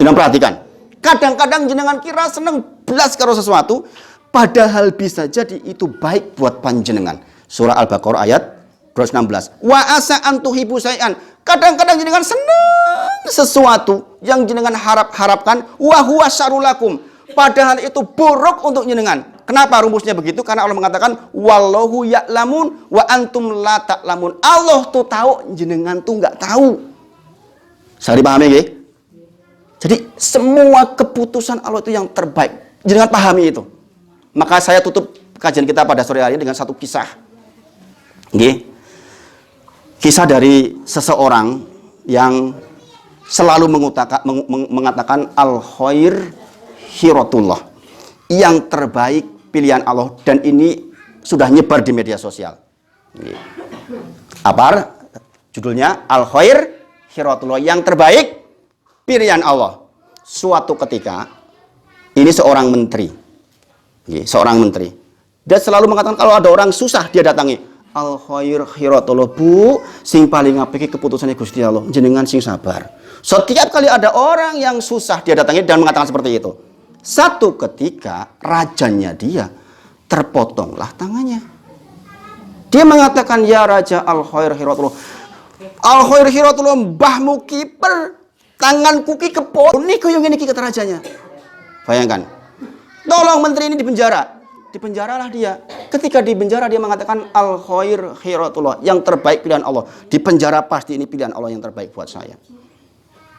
Jenengan perhatikan. Kadang-kadang jenengan kira seneng belas karo sesuatu, padahal bisa jadi itu baik buat panjenengan. Surah Al-Baqarah ayat 216. Wa asa an tuhibbu syai'an. Kadang-kadang jenengan senang sesuatu yang jenengan harapkan, wa huwa syarrul lakum, padahal itu buruk untuk jenengan. Kenapa rumusnya begitu? Karena Allah mengatakan wallahu ya'lamun wa antum la ta'lamun. Allah tuh tahu, jenengan tuh nggak tahu. Saya dipahami nggih? Jadi semua keputusan Allah itu yang terbaik. Jenengan pahami itu. Maka saya tutup kajian kita pada sore hari ini dengan satu kisah. Nggih. Kisah dari seseorang yang selalu mengatakan al-khair hiratullah, yang terbaik pilihan Allah, dan ini sudah nyebar di media sosial. Apa judulnya? Al-khair hiratullah, yang terbaik pilihan Allah. Suatu ketika ini seorang menteri, dia selalu mengatakan kalau ada orang susah dia datangi. Al-khair hiratullah, bu, sing paling apik keputusannya Gusti Allah, jenengan sing sabar. Setiap kali ada orang yang susah dia datangi dan mengatakan seperti itu. Satu ketika rajanya dia terpotonglah tangannya. Dia mengatakan, ya raja al-khair hiratullah, al-khair hiratullah, mbahmu kiper, tanganku ki kepotong niku yang ini kata rajanya. Bayangkan. Tolong menteri ini dipenjara. Dipenjaralah dia. Ketika di penjara dia mengatakan al khair khiratullah, yang terbaik pilihan Allah. Di penjara pasti ini pilihan Allah yang terbaik buat saya.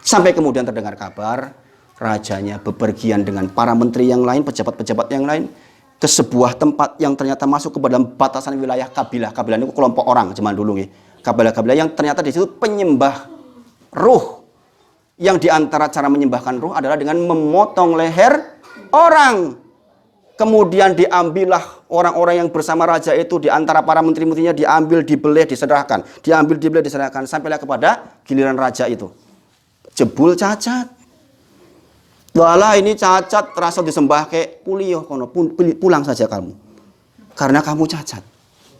Sampai kemudian terdengar kabar rajanya bepergian dengan para menteri yang lain, pejabat-pejabat yang lain ke sebuah tempat yang ternyata masuk ke dalam batasan wilayah kabilah. Kabilah itu kelompok orang zaman dulu nih. Kabilah-kabilah yang ternyata di situ penyembah ruh. Yang diantara cara menyembahkan ruh adalah dengan memotong leher orang. Kemudian diambillah orang-orang yang bersama raja itu di antara para menteri-menterinya, diambil, dibeleh, diserahkan. Diambil, dibeleh, diserahkan. Sampailah kepada giliran raja itu. Jebul cacat. Walah ini cacat terasa disembah kayak pulio kono, pulang saja kamu. Karena kamu cacat.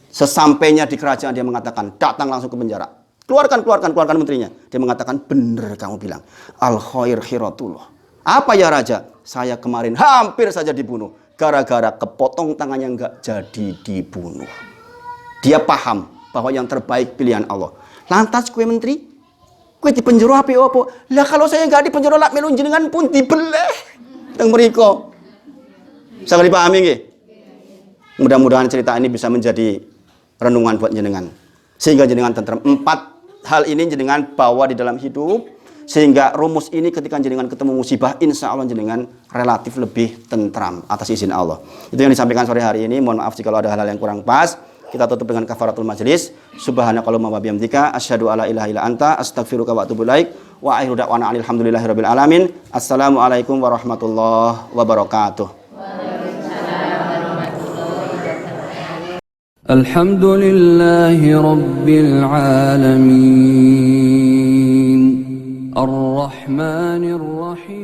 Sesampainya di kerajaan dia mengatakan, datang langsung ke penjara. Keluarkan menterinya. Dia mengatakan, benar kamu bilang. Al khair khiratullah. Apa ya raja? Saya kemarin hampir saja dibunuh. Gara-gara kepotong tangannya enggak jadi dibunuh. Dia paham bahwa yang terbaik pilihan Allah. Lantas kue menteri, kue di penjara apa? Lah kalau saya enggak di penjara lak melu jenengan pun dibeleh. Teng mriko. Sangat dipahami nggih? Mudah-mudahan cerita ini bisa menjadi renungan buat jenengan. Sehingga jenengan tentrem. 4 hal ini jenengan bawa di dalam hidup. Sehingga rumus ini ketika jenengan ketemu musibah, insya Allah jenengan relatif lebih tentram atas izin Allah. Itu yang disampaikan sore hari ini. Mohon maaf jika ada hal-hal yang kurang pas. Kita tutup dengan kafaratul majlis. Subhanakallahumma wa bihamdika asyhadu alla ilaha illa anta astaghfiruka wa atubu ilaik. Wa akhiru da'wana alhamdulillahirabbil alamin. Assalamualaikum warahmatullahi wabarakatuh. Alhamdulillahi rabbil alamin. Ar-Rahmanir Rahim.